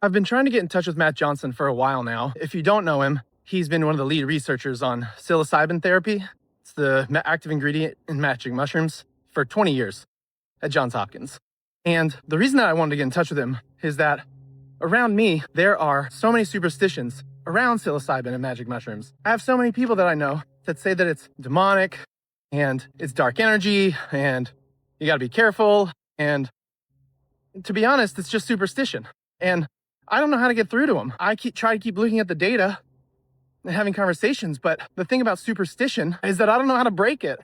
I've been trying to get in touch with Matt Johnson for a while now. If you don't know him, he's been one of the lead researchers on psilocybin therapy. It's the active ingredient in magic mushrooms for 20 years at Johns Hopkins. And the reason that I wanted to get in touch with him is that around me, there are so many superstitions around psilocybin and magic mushrooms. I have so many people that I know that say that it's demonic and it's dark energy and you gotta be careful. And to be honest, it's just superstition. And I don't know how to get through to them. I try to keep looking at the data and having conversations, but the thing about superstition is that I don't know how to break it.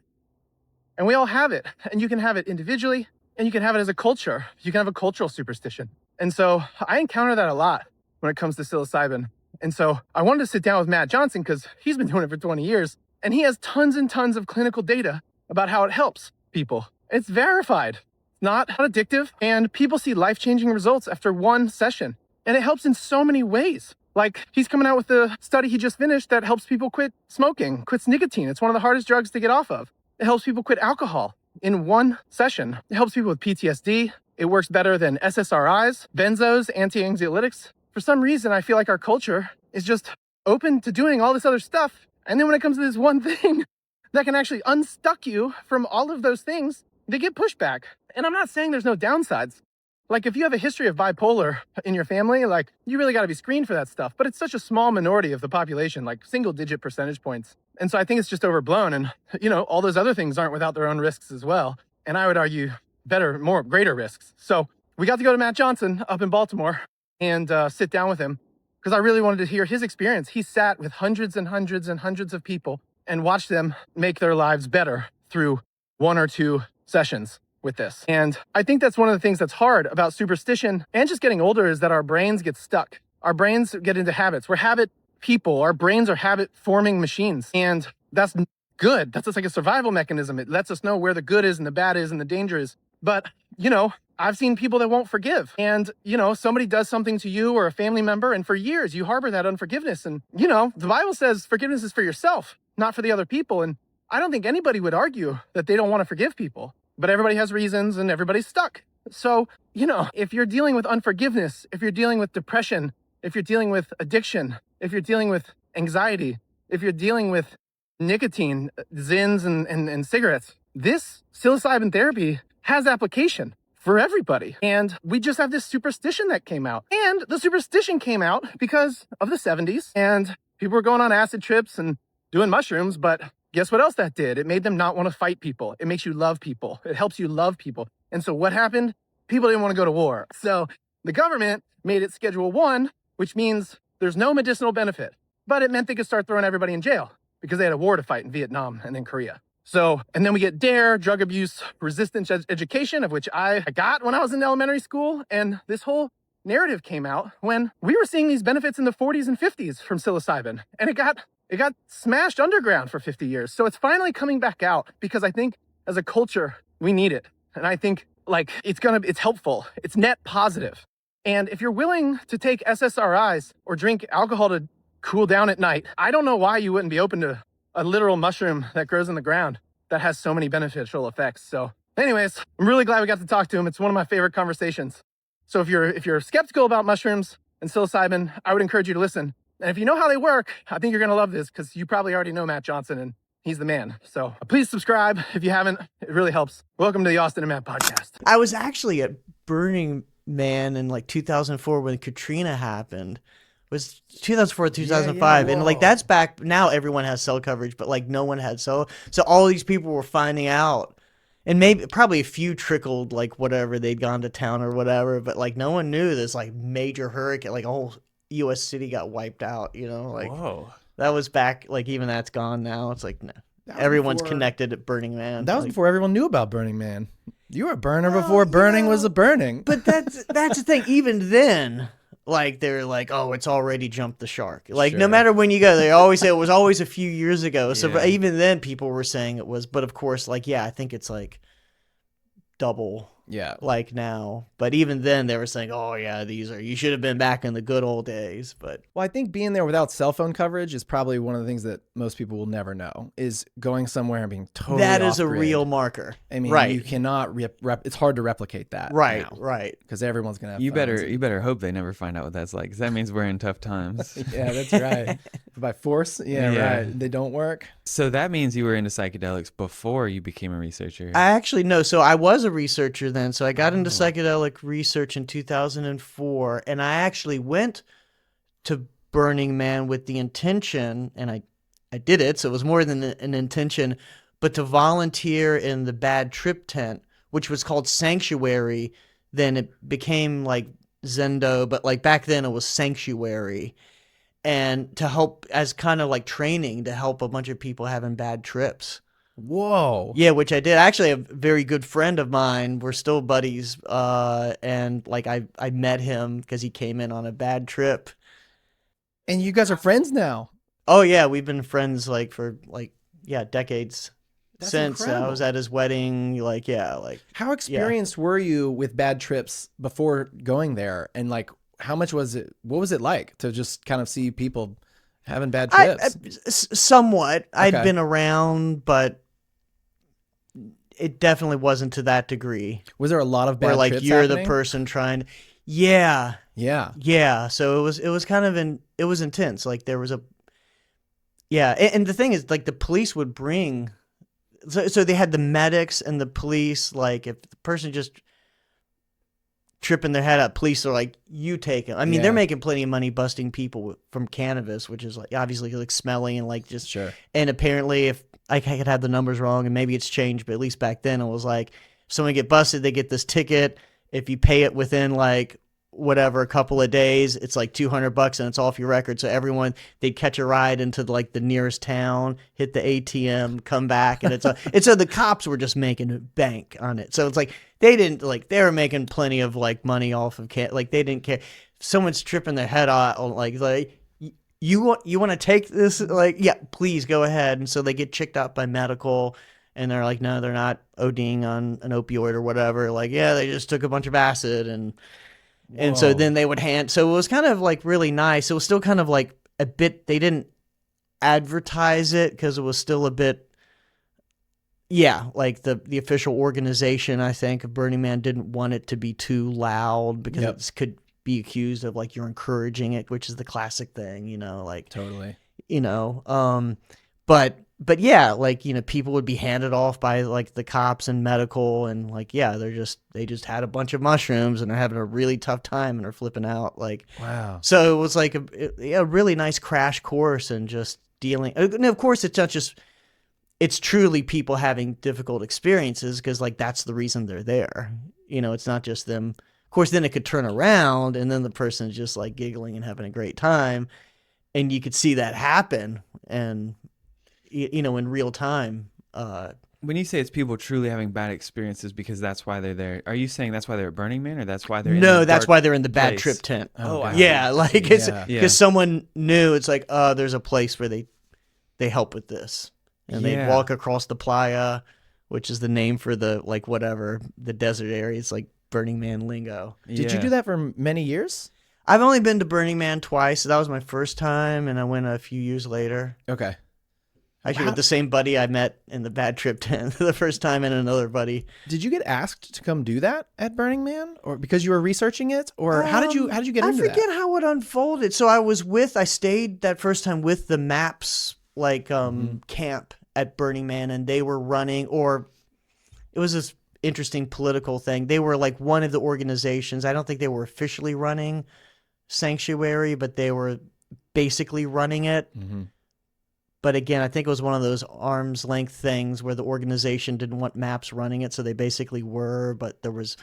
And we all have it. And you can have it individually, and you can have it as a culture. You can have a cultural superstition. And so I encounter that a lot when it comes to psilocybin. And so I wanted to sit down with Matt Johnson because he's been doing it for 20 years, and he has tons and tons of clinical data about how it helps people. It's verified, not addictive, and people see life-changing results after one session. And it helps in so many ways. Like, he's coming out with the study he just finished that helps people quit smoking, quits nicotine. It's one of the hardest drugs to get off of. It helps people quit alcohol in one session. It helps people with PTSD. It works better than SSRIs, benzos, anti-anxiolytics. For some reason, I feel like our culture is just open to doing all this other stuff. And then when it comes to this one thing that can actually unstuck you from all of those things, they get pushback. And I'm not saying there's no downsides. Like, if you have a history of bipolar in your family, like, you really got to be screened for that stuff. But it's such a small minority of the population, like single-digit percentage points. And so I think it's just overblown. And, all those other things aren't without their own risks as well. And I would argue greater risks. So we got to go to Matt Johnson up in Baltimore and sit down with him because I really wanted to hear his experience. He sat with hundreds and hundreds and hundreds of people and watched them make their lives better through one or two sessions with this. And I think that's one of the things that's hard about superstition and just getting older is that our brains get stuck. Our brains get into habits. We're habit people. Our brains are habit forming machines. And that's good. That's just like a survival mechanism. It lets us know where the good is and the bad is and the danger is. But, I've seen people that won't forgive. And, somebody does something to you or a family member, and for years you harbor that unforgiveness. And, the Bible says forgiveness is for yourself, not for the other people. And I don't think anybody would argue that they don't want to forgive people. But everybody has reasons and everybody's stuck. So, if you're dealing with unforgiveness, if you're dealing with depression, if you're dealing with addiction, if you're dealing with anxiety, if you're dealing with nicotine, zins and cigarettes, this psilocybin therapy has application for everybody. And we just have this superstition that came out. And the superstition came out because of the 70s and people were going on acid trips and doing mushrooms, but guess what else that did? It made them not want to fight people. It makes you love people. It helps you love people. And so what happened? People didn't want to go to war. So the government made it Schedule 1, which means there's no medicinal benefit. But it meant they could start throwing everybody in jail because they had a war to fight in Vietnam and then Korea. So, and then we get DARE, drug abuse resistance education, of which I got when I was in elementary school. And this whole narrative came out when we were seeing these benefits in the 40s and 50s from psilocybin. And it got smashed underground for 50 years. So it's finally coming back out because I think as a culture, we need it. And I think it's helpful. It's net positive. And if you're willing to take SSRIs or drink alcohol to cool down at night, I don't know why you wouldn't be open to a literal mushroom that grows in the ground that has so many beneficial effects. So anyways, I'm really glad we got to talk to him. It's one of my favorite conversations. So if you're skeptical about mushrooms and psilocybin, I would encourage you to listen. And if you know how they work, I think you're going to love this because you probably already know Matt Johnson and he's the man. So please subscribe if you haven't. It really helps. Welcome to the Austin and Matt podcast. I was actually at Burning Man in 2004 when Katrina happened. It was 2004, 2005. Yeah, and that's back now. Everyone has cell coverage, but no one had so all these people were finding out. And probably a few trickled whatever, they'd gone to town or whatever, but no one knew this major hurricane, a whole U.S. city got wiped out, Whoa. That was back, even that's gone now. It's no. Everyone's connected at Burning Man. That was before everyone knew about Burning Man. You were a burner before burning was a burning. But that's the thing. Even then, they're oh, it's already jumped the shark. Sure. No matter when you go, they always say it was always a few years ago. So even then people were saying it was, but of course, I think it's double Yeah. like now. But even then they were saying, oh yeah, you should have been back in the good old days. But Well, I think being there without cell phone coverage is probably one of the things that most people will never know, is going somewhere and being totally that is a off-grid. real marker. I mean, right. you cannot it's hard to replicate that. Right, right. Because everyone's gonna have You phones better hope they never find out what that's like, because that means we're in tough times. Yeah, that's right. By force, right. They don't work. So that means you were into psychedelics before you became a researcher. I actually no. So I was a researcher then. So I got into psychedelic research in 2004, and I actually went to Burning Man with the intention, and I did it. So it was more than an intention, but to volunteer in the Bad Trip tent, which was called Sanctuary. Then it became like Zendo, but like back then it was Sanctuary. And to help as kind of like training to help a bunch of people having bad trips. Whoa. Yeah, which I did. Actually, a very good friend of mine. We're still buddies. And like I met him because he came in on a bad trip. And you guys are friends now. Oh yeah, we've been friends like for decades. That's since incredible. I was at his wedding. How experienced were you with bad trips before going there? And like, how much was it? What was it like to just kind of see people having bad trips? Somewhat. I'd Okay. been around, but it definitely wasn't to that degree. Was there a lot of bad Where like trips you're happening? the person trying. Yeah. Yeah. So it was kind of it was intense. Like there was and the thing is, like the police would bring. So they had the medics and the police. Like if the person just tripping their head up, police are like, you take him. I mean, Yeah. they're making plenty of money busting people from cannabis, which is like obviously like smelly and like just. Sure. And apparently, if I could have the numbers wrong, and maybe it's changed, but at least back then it was like, if someone get busted, they get this ticket. If you pay it within like whatever a couple of days, it's like $200 and it's off your record. So everyone, they'd catch a ride into like the nearest town, hit the ATM, come back, and and so the cops were just making a bank on it. So it's like they were making plenty of like money off of like they didn't care. If someone's tripping their head out, like you want to take this, like, yeah, please go ahead. And so they get checked out by medical. And they're like, no, they're not ODing on an opioid or whatever. Like, yeah, they just took a bunch of acid and so Whoa. then they would so it was kind of like really nice. It was still kind of like a bit, they didn't advertise it because it was still a bit, like the official organization, I think, of Burning Man didn't want it to be too loud because Yep. it could be accused of like you're encouraging it, which is the classic thing, like, Totally. but yeah, like, people would be handed off by like the cops and medical and like, yeah, they just had a bunch of mushrooms and they're having a really tough time and are flipping out. Like, Wow. so it was like a really nice crash course and just dealing. And of course, it's not just, it's truly people having difficult experiences because like that's the reason they're there. It's not just them. Of course, then it could turn around and then the person's just like giggling and having a great time. And you could see that happen. And in real time. When you say it's people truly having bad experiences because that's why they're there, are you saying that's why they're at Burning Man, or that's why they're in No, the that's dark why they're in the bad place? trip tent. Oh, I Yeah, see. like it's Yeah. because someone knew it's like, there's a place where they help with this, and they Yeah. walk across the playa, which is the name for the like whatever the desert area. It's like Burning Man lingo. Did you do that for many years? I've only been to Burning Man twice. So that was my first time, and I went a few years later. Okay. Actually, How- with the same buddy I met in the bad trip tent the first time, and another buddy. Did you get asked to come do that at Burning Man, or because you were researching it, or how did you get into I that? forget how it unfolded. So I stayed that first time with the MAPS like camp at Burning Man, and they were running, or it was this interesting political thing. They were like one of the organizations. I don't think they were officially running Sanctuary, but they were basically running it. Mhm. But again, I think it was one of those arm's length things where the organization didn't want MAPS running it, so they basically were, but there was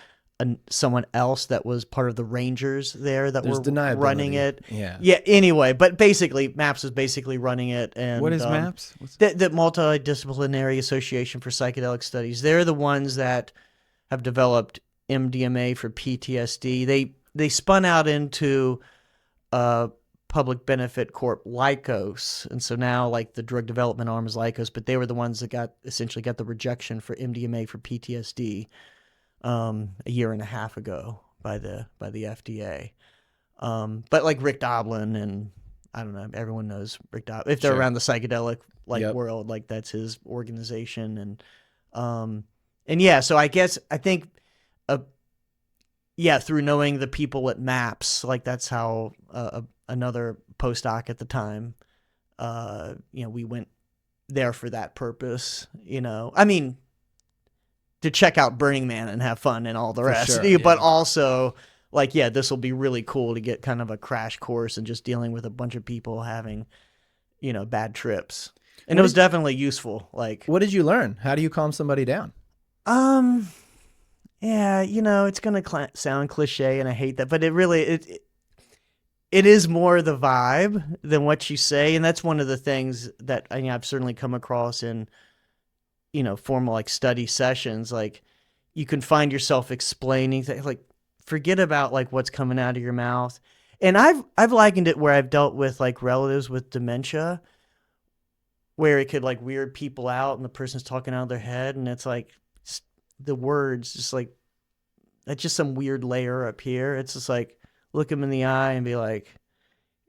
someone else that was part of the Rangers there that There's were deniability. running it. Yeah. Yeah, anyway, but basically MAPS was basically running it. And What is MAPS? The Multidisciplinary Association for Psychedelic Studies. They're the ones that have developed MDMA for PTSD. They spun out into Public Benefit Corp Lycos, and so now like the drug development arm is Lycos, but they were the ones that essentially got the rejection for MDMA for PTSD. a year and a half ago by the FDA. But like Rick Doblin, and I don't know, everyone knows Rick Doblin. If they're Sure. around the psychedelic like Yep. world, like that's his organization. And yeah, so I think yeah, through knowing the people at MAPS, like that's how another postdoc at the time, we went there for that purpose. I mean, to check out Burning Man and have fun and all the For rest, sure, but yeah. also like, yeah, this will be really cool to get kind of a crash course and just dealing with a bunch of people having, bad trips. And What it was did- definitely useful. Like, What did you learn? How do you calm somebody down? um, yeah, it's gonna sound cliche, and I hate that, but it really it is more the vibe than what you say, and that's one of the things that I've certainly come across in formal like study sessions. Like, you can find yourself explaining things, like forget about like what's coming out of your mouth. And I've likened it where I've dealt with like relatives with dementia, where it could like weird people out and the person's talking out of their head, and it's like the words just like that's just some weird layer up here. It's just like look them in the eye and be like,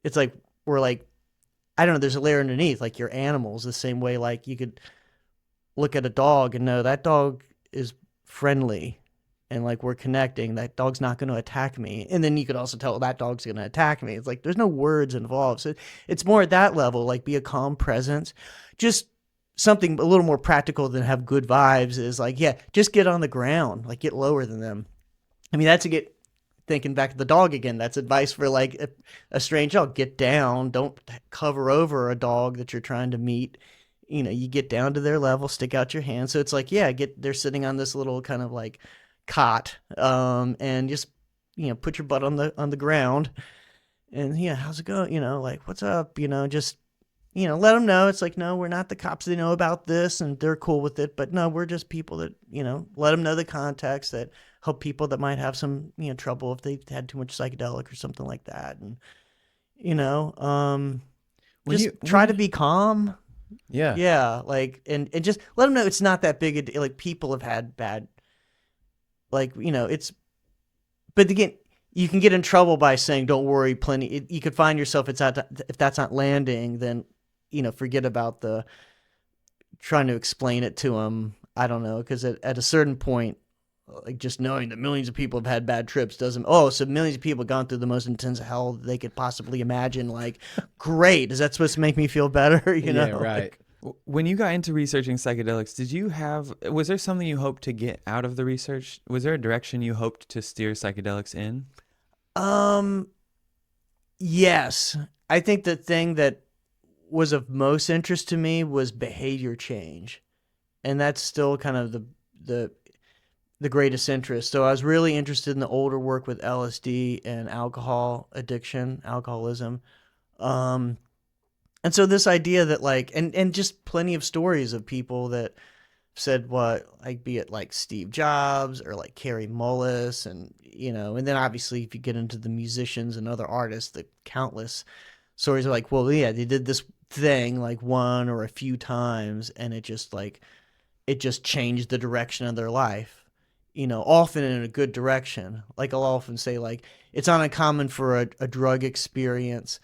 it's like we're like, I don't know, there's a layer underneath, like your animals, the same way like you could look at a dog and know that dog is friendly and like we're connecting, that dog's not going to attack me. And then you could also tell that dog's going to attack me. It's like there's no words involved. So it's more at that level, like be a calm presence. Just something a little more practical than have good vibes is like, yeah, just get on the ground, like get lower than them. I mean, that's to get thinking back to the dog again. That's advice for like a strange dog. Get down. Don't cover over a dog that you're trying to meet. You get down to their level, stick out your hand. So it's like, yeah, they're sitting on this little kind of like cot, and just, put your butt on the ground, and yeah, how's it going? Like, what's up? Just, let them know. It's like, no, we're not the cops. They know about this and they're cool with it, but no, we're just people that, let them know the context, that help people that might have some, trouble if they had too much psychedelic or something like that. And, just try to be calm. Yeah. Yeah, like, and just let them know it's not that big a deal. Like, people have had bad, like, it's, but again, you can get in trouble by saying, don't worry, plenty. You could find yourself, if that's not landing, then, forget about the trying to explain it to them. I don't know, because at a certain point, like just knowing that millions of people have had bad trips doesn't, so millions of people have gone through the most intense hell they could possibly imagine. Like, great. Is that supposed to make me feel better? Yeah, right. When you got into researching psychedelics, was there something you hoped to get out of the research? Was there a direction you hoped to steer psychedelics in? Yes. I think the thing that was of most interest to me was behavior change. And that's still kind of the greatest interest. So I was really interested in the older work with LSD and alcoholism. And so this idea that like, and just plenty of stories of people that said what, like, be it like Steve Jobs or like Carrie Mullis, and, and then obviously if you get into the musicians and other artists, the countless stories are like, well, yeah, they did this thing like one or a few times, and it just changed the direction of their life, often in a good direction. Like, I'll often say, like, it's not uncommon for a drug experience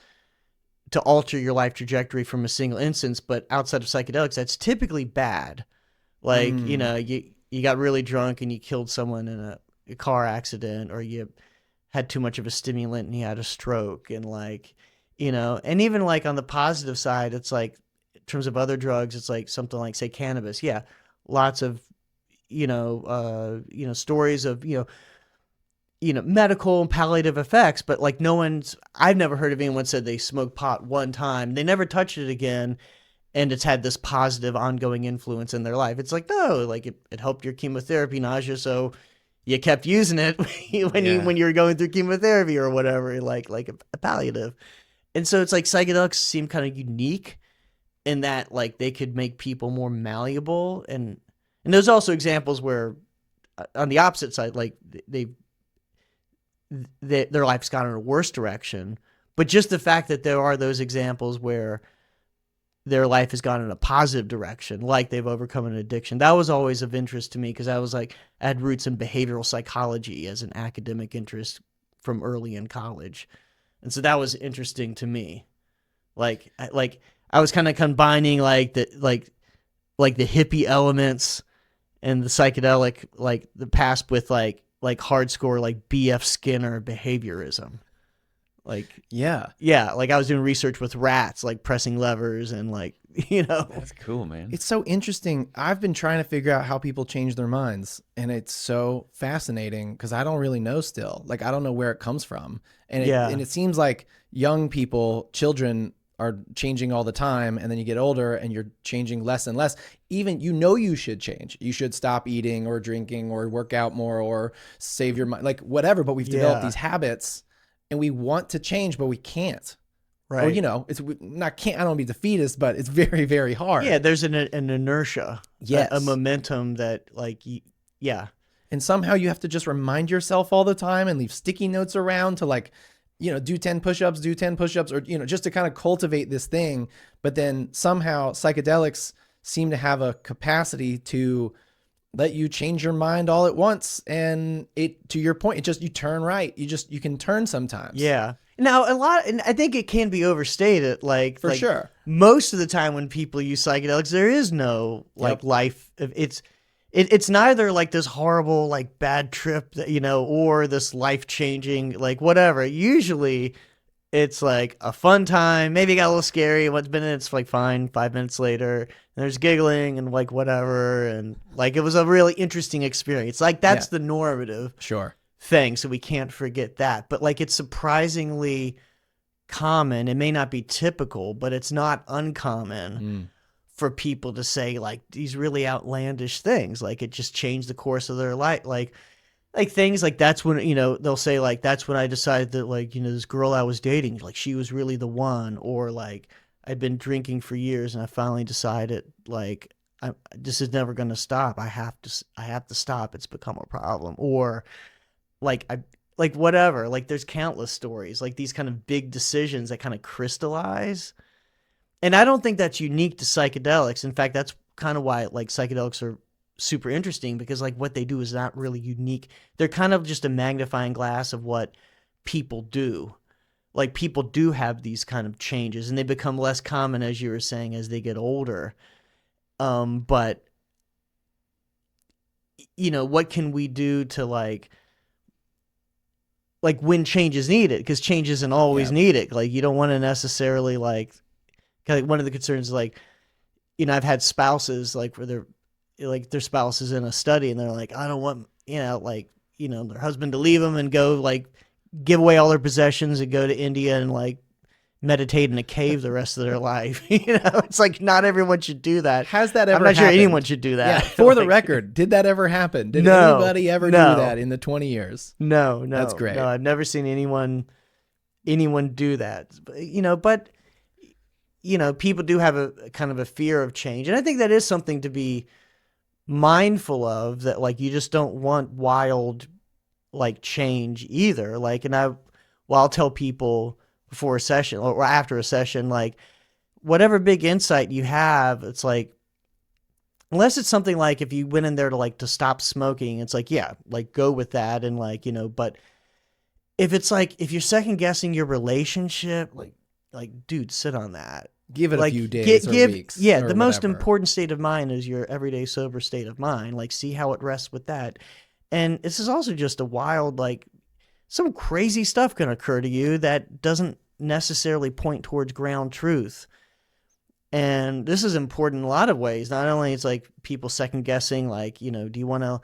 to alter your life trajectory from a single instance, but outside of psychedelics, that's typically bad. Like, you got really drunk and you killed someone in a car accident, or you had too much of a stimulant and you had a stroke, and like, and even like on the positive side, it's like, in terms of other drugs, it's like something like, say, cannabis. Yeah. Lots of, stories of, medical and palliative effects, but like I've never heard of anyone said they smoked pot one time, they never touched it again, and it's had this positive ongoing influence in their life. It's like, no, like it helped your chemotherapy nausea, so you kept using it when you were going through chemotherapy or whatever, like a palliative. And so it's like psychedelics seem kind of unique in that, like, they could make people more malleable, and there's also examples where on the opposite side, like their life's gone in a worse direction. But just the fact that there are those examples where their life has gone in a positive direction, like they've overcome an addiction. That was always of interest to me because I had roots in behavioral psychology as an academic interest from early in college. And so that was interesting to me. I was kind of combining like the hippie elements and the psychedelic, like the past with like hardcore, like B.F. Skinner behaviorism. Yeah. Like I was doing research with rats, like pressing levers and like, That's cool, man. It's so interesting. I've been trying to figure out how people change their minds, and it's so fascinating because I don't really know still. Like, I don't know where it comes from. And it seems like young people, children are changing all the time, and then you get older and you're changing less and less. Even, you should change. You should stop eating or drinking or work out more or save your mind, like whatever. But we've developed these habits and we want to change, but we can't. right. Or, it's not can't. I don't want to be defeatist, but it's very, very hard. Yeah, there's an inertia, Yes. a momentum that like, yeah. And somehow you have to just remind yourself all the time and leave sticky notes around to like, do 10 push-ups, or, just to kind of cultivate this thing. But then somehow psychedelics seem to have a capacity to let you change your mind all at once. And to your point, you turn right. You can turn sometimes. Yeah. Now and I think it can be overstated. Like For sure. Most of the time when people use psychedelics, there is no like life. It's neither like this horrible like bad trip that or this life changing like whatever. Usually, it's like a fun time. Maybe it got a little scary. What's been in it's like fine. 5 minutes later, and there's giggling and like whatever, and like it was a really interesting experience. Like that's the normative thing. So we can't forget that. But like it's surprisingly common. It may not be typical, but it's not uncommon for people to say like these really outlandish things. Like it just changed the course of their life. Like things like that's when, they'll say like, that's when I decided that like, this girl I was dating, like she was really the one, or like I'd been drinking for years and I finally decided like, this is never going to stop. I have to stop. It's become a problem. Or like, whatever, like there's countless stories, like these kind of big decisions that kind of crystallize. And I don't think that's unique to psychedelics. In fact, that's kind of why like psychedelics are super interesting, because like what they do is not really unique. They're kind of just a magnifying glass of what people do. Like people do have these kind of changes and they become less common, as you were saying, as they get older. But what can we do to like when change is needed? Because change isn't always needed. Like you don't want to necessarily like one of the concerns is like, I've had spouses like where their spouse is in a study and they're like, I don't want, their husband to leave them and go like give away all their possessions and go to India and like meditate in a cave the rest of their life. It's like not everyone should do that. Has that ever I'm not happened? sure anyone should do that. Yeah, for the record, did that ever happen? Did anybody ever do that in the 20 years? No. That's great. No, I've never seen anyone do that. But people do have a kind of a fear of change. And I think that is something to be mindful of, that like you just don't want wild like change either. Like, and I'll tell people before a session or after a session, like whatever big insight you have, it's like, unless it's something like if you went in there to stop smoking, it's like, yeah, like go with that. And like, but if it's like, if you're second guessing your relationship, like dude, sit on that. Give it like, a few days or weeks. Yeah, or the most whatever. important state of mind is your everyday sober state of mind. Like, see how it rests with that. And this is also just a wild, like, some crazy stuff can occur to you that doesn't necessarily point towards ground truth. And this is important in a lot of ways. Not only it's like people second guessing, like, do you want to,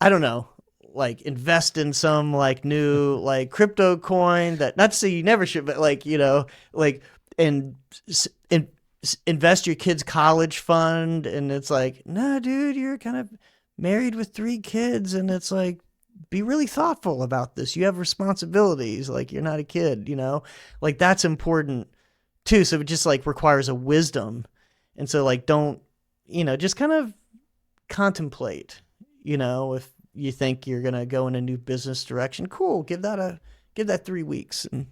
I don't know, like invest in some like new like crypto coin that, not to say you never should, but like, like, and invest your kid's college fund. And it's like, no, dude, you're kind of married with 3 kids. And it's like, be really thoughtful about this. You have responsibilities. Like you're not a kid, like that's important too. So it just like requires a wisdom. And so like, don't, just kind of contemplate, if you think you're going to go in a new business direction, cool. Give that 3 weeks and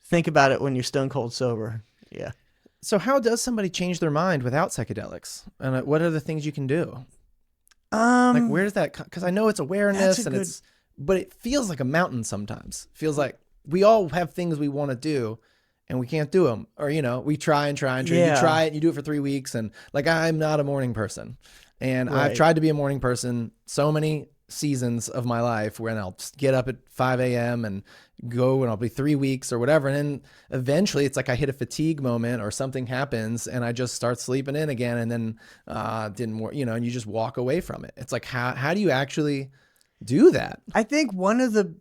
think about it when you're stone cold sober. Yeah. So how does somebody change their mind without psychedelics? And what are the things you can do? Like, where does that come? Because I know it's awareness but it feels like a mountain sometimes. Feels like we all have things we want to do and we can't do them. Or, we try and try and try. Yeah. You try it and you do it for 3 weeks. And like, I'm not a morning person. And I've tried to be a morning person so many seasons of my life when I'll get up at 5 a.m. and go, and I'll be 3 weeks or whatever. And then eventually it's like I hit a fatigue moment or something happens and I just start sleeping in again. And then didn't work, and you just walk away from it. It's like, how do you actually do that? I think one of the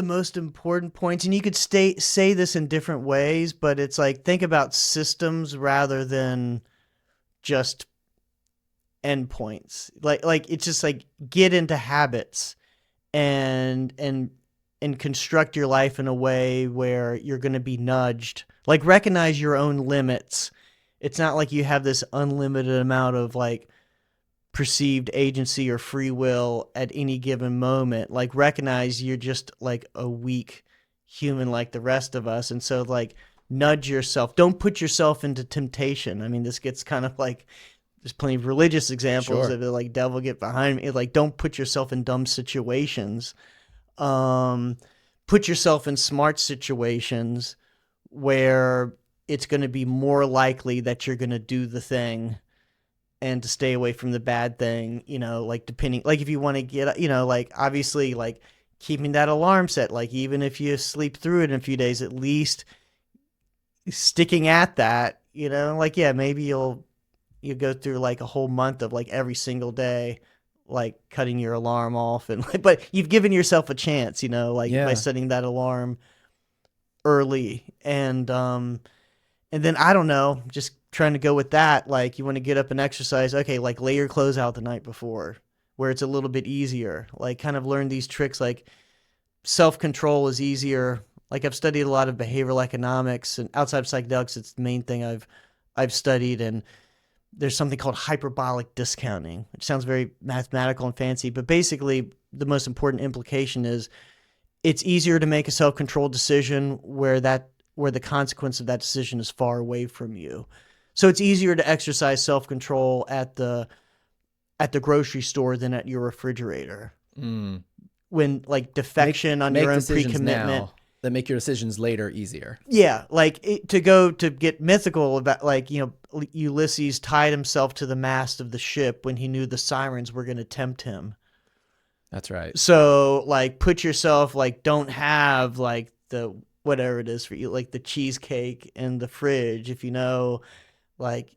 most important points, and you could say this in different ways, but it's like, think about systems rather than just endpoints. Like it's just like, get into habits and construct your life in a way where you're going to be nudged. Like, recognize your own limits. It's not like you have this unlimited amount of like perceived agency or free will at any given moment. Like, recognize you're just like a weak human like the rest of us. And so like, nudge yourself. Don't put yourself into temptation. I mean, this gets kind of like, there's plenty of religious examples of it, like, devil get behind me. Like, don't put yourself in dumb situations. Put yourself in smart situations where it's going to be more likely that you're going to do the thing and to stay away from the bad thing, like, depending, like, if you want to get, like, obviously, like, keeping that alarm set, like, even if you sleep through it in a few days, at least sticking at that, like, yeah, maybe you go through like a whole month of like every single day, like cutting your alarm off, and like, but you've given yourself a chance, by setting that alarm early. And then, I don't know, just trying to go with that. Like, you want to get up and exercise. Okay. Like, lay your clothes out the night before where it's a little bit easier, like, kind of learn these tricks. Like, self-control is easier. Like, I've studied a lot of behavioral economics, and outside of psychedelics, it's the main thing I've studied. And there's something called hyperbolic discounting, which sounds very mathematical and fancy, but basically the most important implication is it's easier to make a self-controlled decision where the consequence of that decision is far away from you. So it's easier to exercise self-control at the grocery store than at your refrigerator. When like defection on your own pre-commitment. That make your decisions later easier. Yeah, like to get mythical about, like, Ulysses tied himself to the mast of the ship when he knew the sirens were going to tempt him. That's right. So like, put yourself, like, don't have like the whatever it is for you, like the cheesecake in the fridge, if like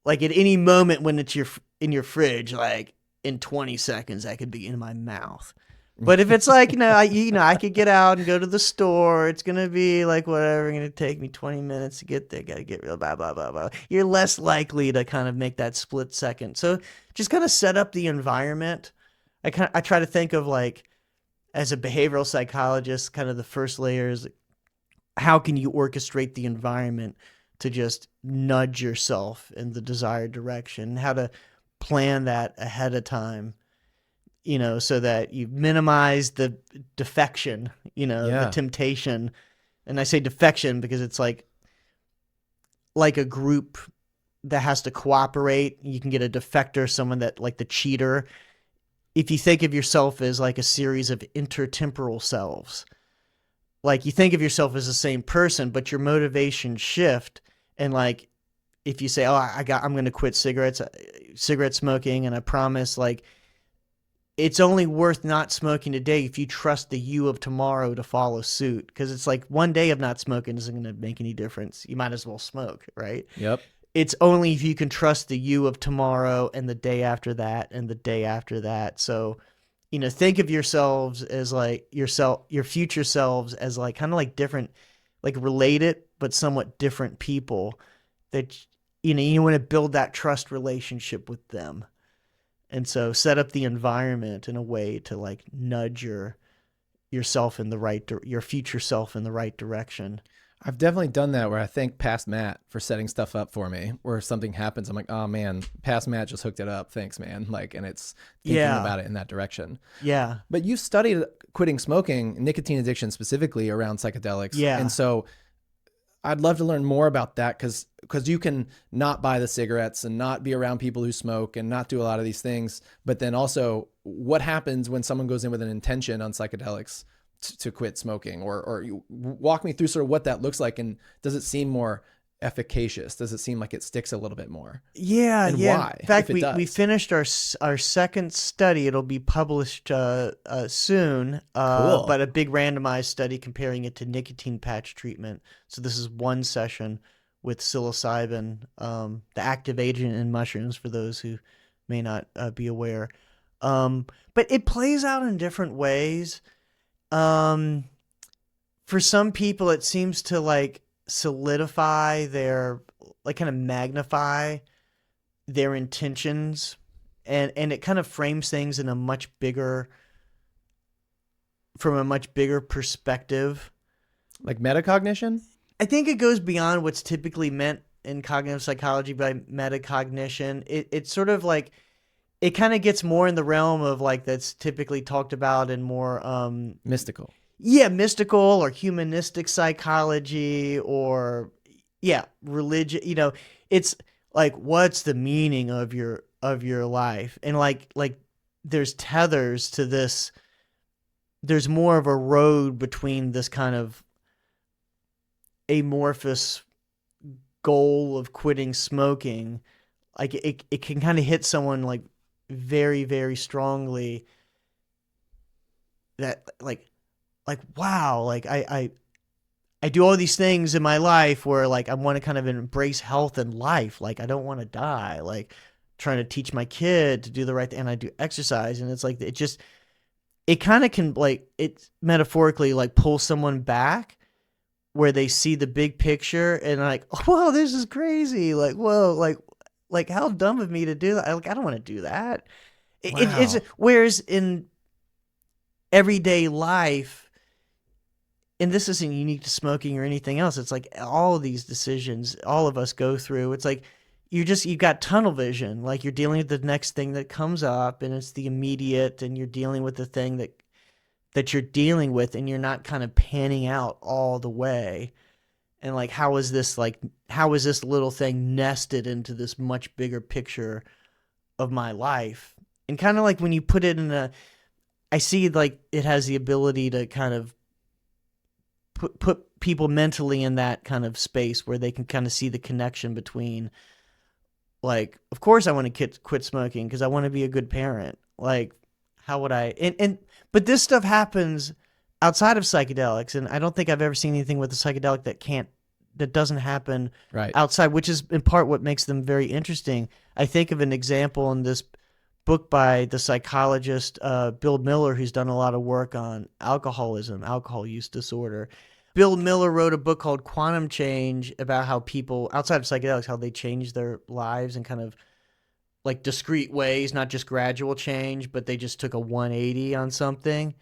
at any moment when it's in your fridge, like in 20 seconds that could be in my mouth. But if it's like, I could get out and go to the store. It's going to be like, whatever, going to take me 20 minutes to get there. Got to get real, blah, blah, blah, blah. You're less likely to kind of make that split second. So just kind of set up the environment. I try to think of, like, as a behavioral psychologist, kind of the first layer is, how can you orchestrate the environment to just nudge yourself in the desired direction? How to plan that ahead of time. So that you minimize the defection, the temptation. And I say defection because it's like a group that has to cooperate. You can get a defector, someone that, like, the cheater. If you think of yourself as like a series of intertemporal selves, like, you think of yourself as the same person, but your motivations shift. And like, if you say, I'm going to quit cigarette smoking, and I promise, like, it's only worth not smoking today if you trust the you of tomorrow to follow suit. Because it's like, one day of not smoking isn't going to make any difference. You might as well smoke, right? Yep. It's only if you can trust the you of tomorrow and the day after that and the day after that. So, think of yourselves as like your future selves as like kind of like different, like related but somewhat different people that, you want to build that trust relationship with them. And so set up the environment in a way to like nudge yourself in the right, your future self in the right direction. I've definitely done that where I thank past Matt for setting stuff up for me, where something happens. I'm like, oh man, past Matt just hooked it up. Thanks, man. Like, and it's thinking about it in that direction. Yeah. But you studied quitting smoking, nicotine addiction specifically around psychedelics. Yeah. And so I'd love to learn more about that because you can not buy the cigarettes and not be around people who smoke and not do a lot of these things. But then also, what happens when someone goes in with an intention on psychedelics to quit smoking? Or you walk me through sort of what that looks like, and does it seem more efficacious? Does it seem like it sticks a little bit more? Yeah, and yeah. why? In fact, if it we does? finished our second study. It'll be published soon. Cool. But a big randomized study comparing it to nicotine patch treatment. So this is one session with psilocybin, the active agent in mushrooms, for those who may not be aware. But it plays out in different ways. For some people, it seems to like solidify their, like, kind of magnify their intentions, and it kind of frames things in a much bigger, from a much bigger perspective. Like metacognition? I think it goes beyond what's typically meant in cognitive psychology by metacognition. It's sort of like, it kind of gets more in the realm of like, that's typically talked about in more Mystical. yeah, mystical or humanistic psychology, or religion. It's like, what's the meaning of your life? And like there's tethers to this. There's more of a road between this kind of amorphous goal of quitting smoking. Like it can kind of hit someone like very, very strongly, that like wow, like I do all these things in my life where like I want to kind of embrace health and life. Like I don't want to die. Like trying to teach my kid to do the right thing, and I do exercise, and it's like it kind of can, like, it metaphorically like pull someone back where they see the big picture and like, whoa, this is crazy. Like, whoa, like how dumb of me to do that. Like I don't want to do that. It's Wow. whereas in everyday life, and this isn't unique to smoking or anything else, it's like all of these decisions all of us go through, it's like you've got tunnel vision. Like you're dealing with the next thing that comes up, and it's the immediate, and you're dealing with the thing that you're dealing with, and you're not kind of panning out all the way. And like, how is this little thing nested into this much bigger picture of my life? And kind of like when you put it in I see like it has the ability to kind of put people mentally in that kind of space where they can kind of see the connection between, like, of course I want to quit smoking because I want to be a good parent. Like, how would I, but this stuff happens outside of psychedelics, and I don't think I've ever seen anything with a psychedelic that doesn't happen Right. outside, which is in part what makes them very interesting. I think of an example in this book by the psychologist Bill Miller, who's done a lot of work on alcoholism, alcohol use disorder. Bill Miller wrote a book called Quantum Change about how people outside of psychedelics, how they change their lives in kind of like discrete ways, not just gradual change, but they just took a 180 on something.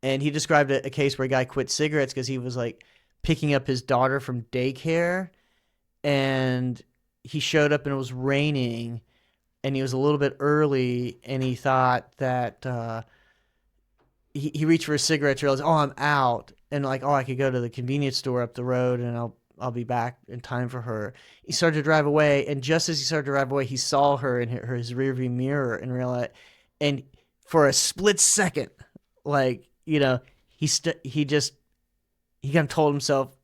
And he described a case where a guy quit cigarettes because he was like picking up his daughter from daycare, and he showed up and it was raining, and he was a little bit early, and he thought that he reached for a cigarette to realize, oh, I'm out, and like, oh, I could go to the convenience store up the road and I'll be back in time for her. He started to drive away, and just as he started to drive away, he saw her in his rearview mirror and realized, and for a split second, like, he kind of told himself,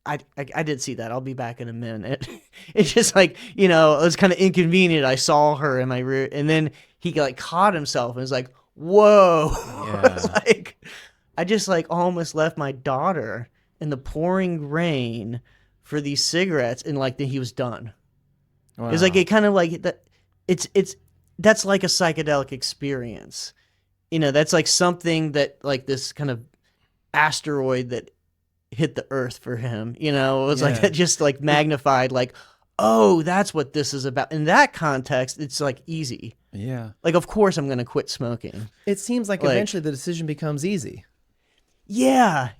I did see that. I'll be back in a minute. It's just like, it was kind of inconvenient. I saw her in my rear, and then he like caught himself and was like, whoa. Yeah. Like, I just like almost left my daughter in the pouring rain for these cigarettes, and like then he was done. Wow. It's like, it kind of like that. That's like a psychedelic experience. That's like something that like this kind of asteroid that hit the earth for him. It was like that, just like magnified, like, oh, that's what this is about. In that context, it's like easy. Yeah. Like, of course I'm going to quit smoking. It seems like eventually the decision becomes easy. Yeah.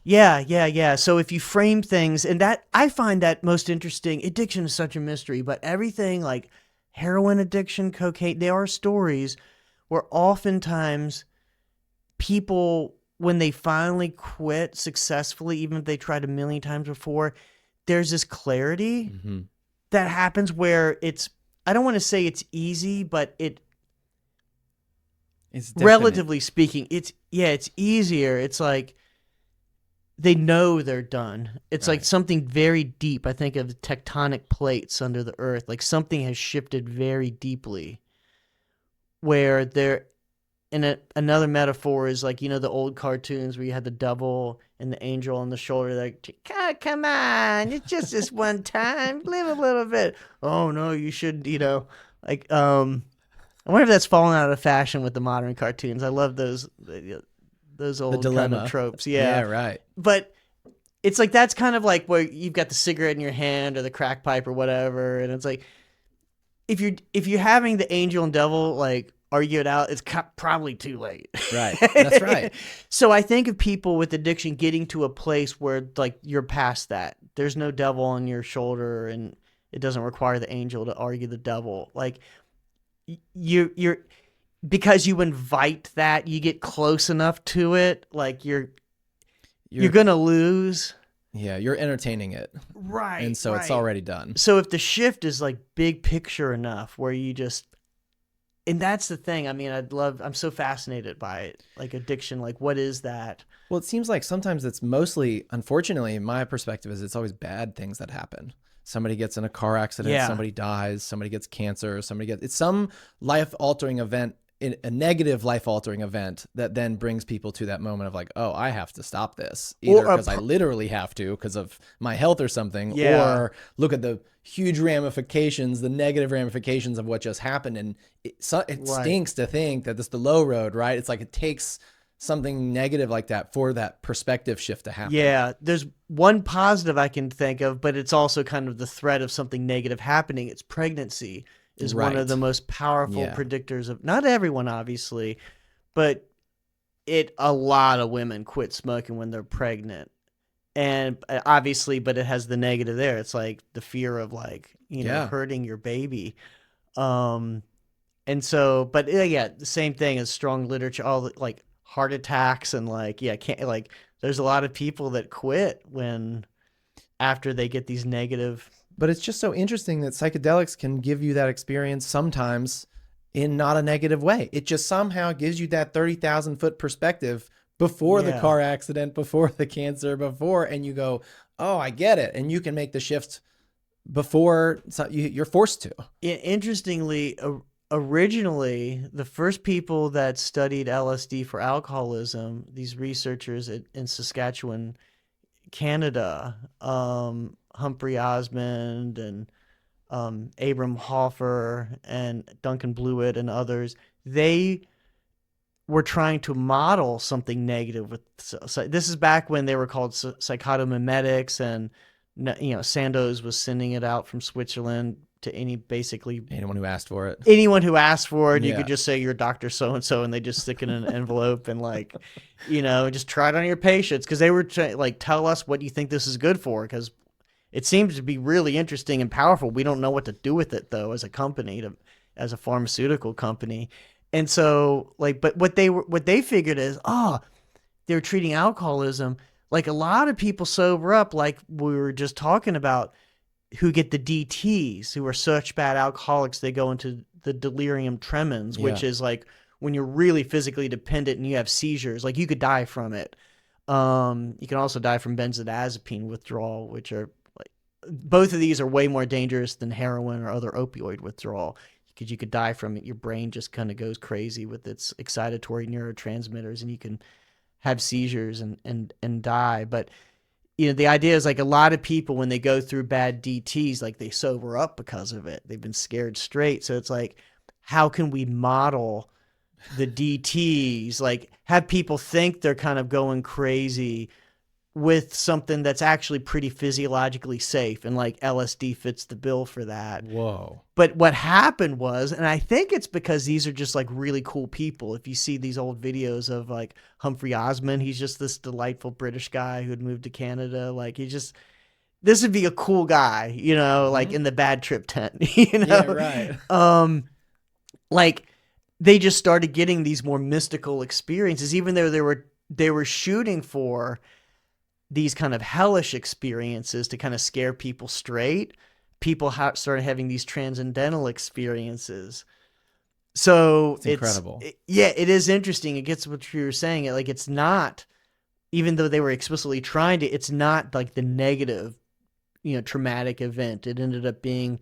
So if you frame things, and that, I find that most interesting. Addiction is such a mystery, but everything like heroin addiction, cocaine, there are stories where oftentimes people, when they finally quit successfully, even if they tried a million times before, there's this clarity Mm-hmm. that happens where I don't want to say it's easy, but it's definite. relatively speaking, it's easier. It's like they know they're done. It's like Right. something very deep. I think of tectonic plates under the earth. Like something has shifted very deeply where they're, and another metaphor is like, the old cartoons where you had the devil and the angel on the shoulder. Like, come on, it's just this one time. Live a little bit. Oh no, you should, like, I wonder if that's fallen out of fashion with the modern cartoons. I love those old kind of tropes. Yeah, right. But it's like, that's kind of like where you've got the cigarette in your hand or the crack pipe or whatever. And it's like, if you're having the angel and devil, like, argue it out, it's probably too late. Right. That's right. So I think of people with addiction getting to a place where like you're past that. There's no devil on your shoulder and it doesn't require the angel to argue the devil. Like you're because you invite that, you get close enough to it, like you're going to lose. Yeah, you're entertaining it. Right. And so it's already done. So if the shift is like big picture enough where you just, and that's the thing. I mean, I'm so fascinated by it. Like addiction, like what is that? Well, it seems like sometimes it's mostly, unfortunately, my perspective is it's always bad things that happen. Somebody gets in a car accident, somebody dies, somebody gets cancer, it's some life-altering event, a negative life-altering event that then brings people to that moment of like, oh, I have to stop this. Either because I literally have to because of my health or something, or look at the huge ramifications, the negative ramifications of what just happened. And it stinks to think that this is the low road, right? It's like it takes something negative like that for that perspective shift to happen. Yeah, there's one positive I can think of, but it's also kind of the threat of something negative happening. It's pregnancy is one of the most powerful predictors of, not everyone obviously, but a lot of women quit smoking when they're pregnant. And obviously, but it has the negative there. It's like the fear of like, hurting your baby. And so, but the same thing as strong literature, all the, like heart attacks and like, there's a lot of people that quit after they get these negative. But it's just so interesting that psychedelics can give you that experience sometimes in not a negative way. It just somehow gives you that 30,000 foot perspective before the car accident, before the cancer, and you go, oh, I get it. And you can make the shift before you're forced to. Interestingly, originally, the first people that studied LSD for alcoholism, these researchers in Saskatchewan, Canada, Humphrey Osmond and Abram Hoffer and Duncan Blewett and others, they were trying to model something negative with. So this is back when they were called psychotomimetics, and Sandoz was sending it out from Switzerland to anyone who asked for it. Anyone who asked for it, you could just say you're Dr. So-and-so, and they just stick it in an envelope and like, just try it on your patients, because they were like, tell us what you think this is good for, because it seems to be really interesting and powerful. We don't know what to do with it though, as a company, as a pharmaceutical company. And so like, but what they figured is, they were treating alcoholism. Like a lot of people sober up, like we were just talking about, who get the DTs, who are such bad alcoholics, they go into the delirium tremens, which is like when you're really physically dependent and you have seizures, like you could die from it. You can also die from benzodiazepine withdrawal, which are like, both of these are way more dangerous than heroin or other opioid withdrawal, because you could die from it. Your brain just kind of goes crazy with its excitatory neurotransmitters, and you can have seizures and die. But the idea is like a lot of people, when they go through bad DTs, like they sober up because of it. They've been scared straight. So it's like, how can we model the DTs? Like have people think they're kind of going crazy with something that's actually pretty physiologically safe, and like LSD fits the bill for that. Whoa. But what happened was, and I think it's because these are just like really cool people. If you see these old videos of like Humphrey Osmond, he's just this delightful British guy who had moved to Canada. Like this would be a cool guy, like in the bad trip tent, Yeah, right. Like they just started getting these more mystical experiences, even though they were shooting for these kind of hellish experiences to kind of scare people straight, people started having these transcendental experiences. So It's incredible. It is interesting. It gets what you were saying. Like, it's not, even though they were explicitly trying to, it's not like the negative, traumatic event. It ended up being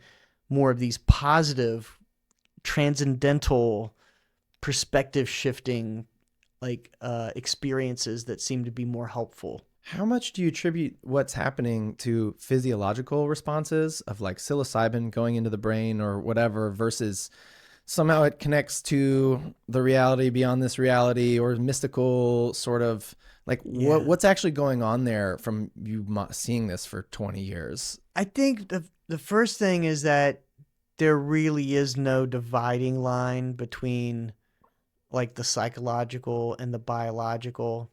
more of these positive, transcendental, perspective shifting, like experiences that seem to be more helpful. How much do you attribute what's happening to physiological responses of like psilocybin going into the brain or whatever versus somehow it connects to the reality beyond this reality or mystical sort of like what's actually going on there from you seeing this for 20 years? I think the first thing is that there really is no dividing line between like the psychological and the biological.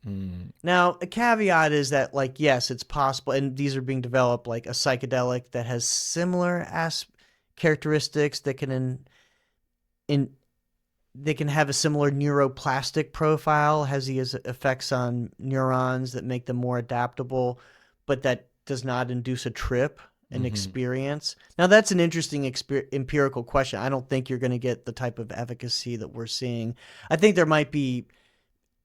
Now, a caveat is that, like, yes, it's possible, and these are being developed, like a psychedelic that has similar characteristics that can they can have a similar neuroplastic profile, has these effects on neurons that make them more adaptable, but that does not induce a trip, an experience. Now, that's an interesting empirical question. I don't think you're going to get the type of efficacy that we're seeing. I think it would be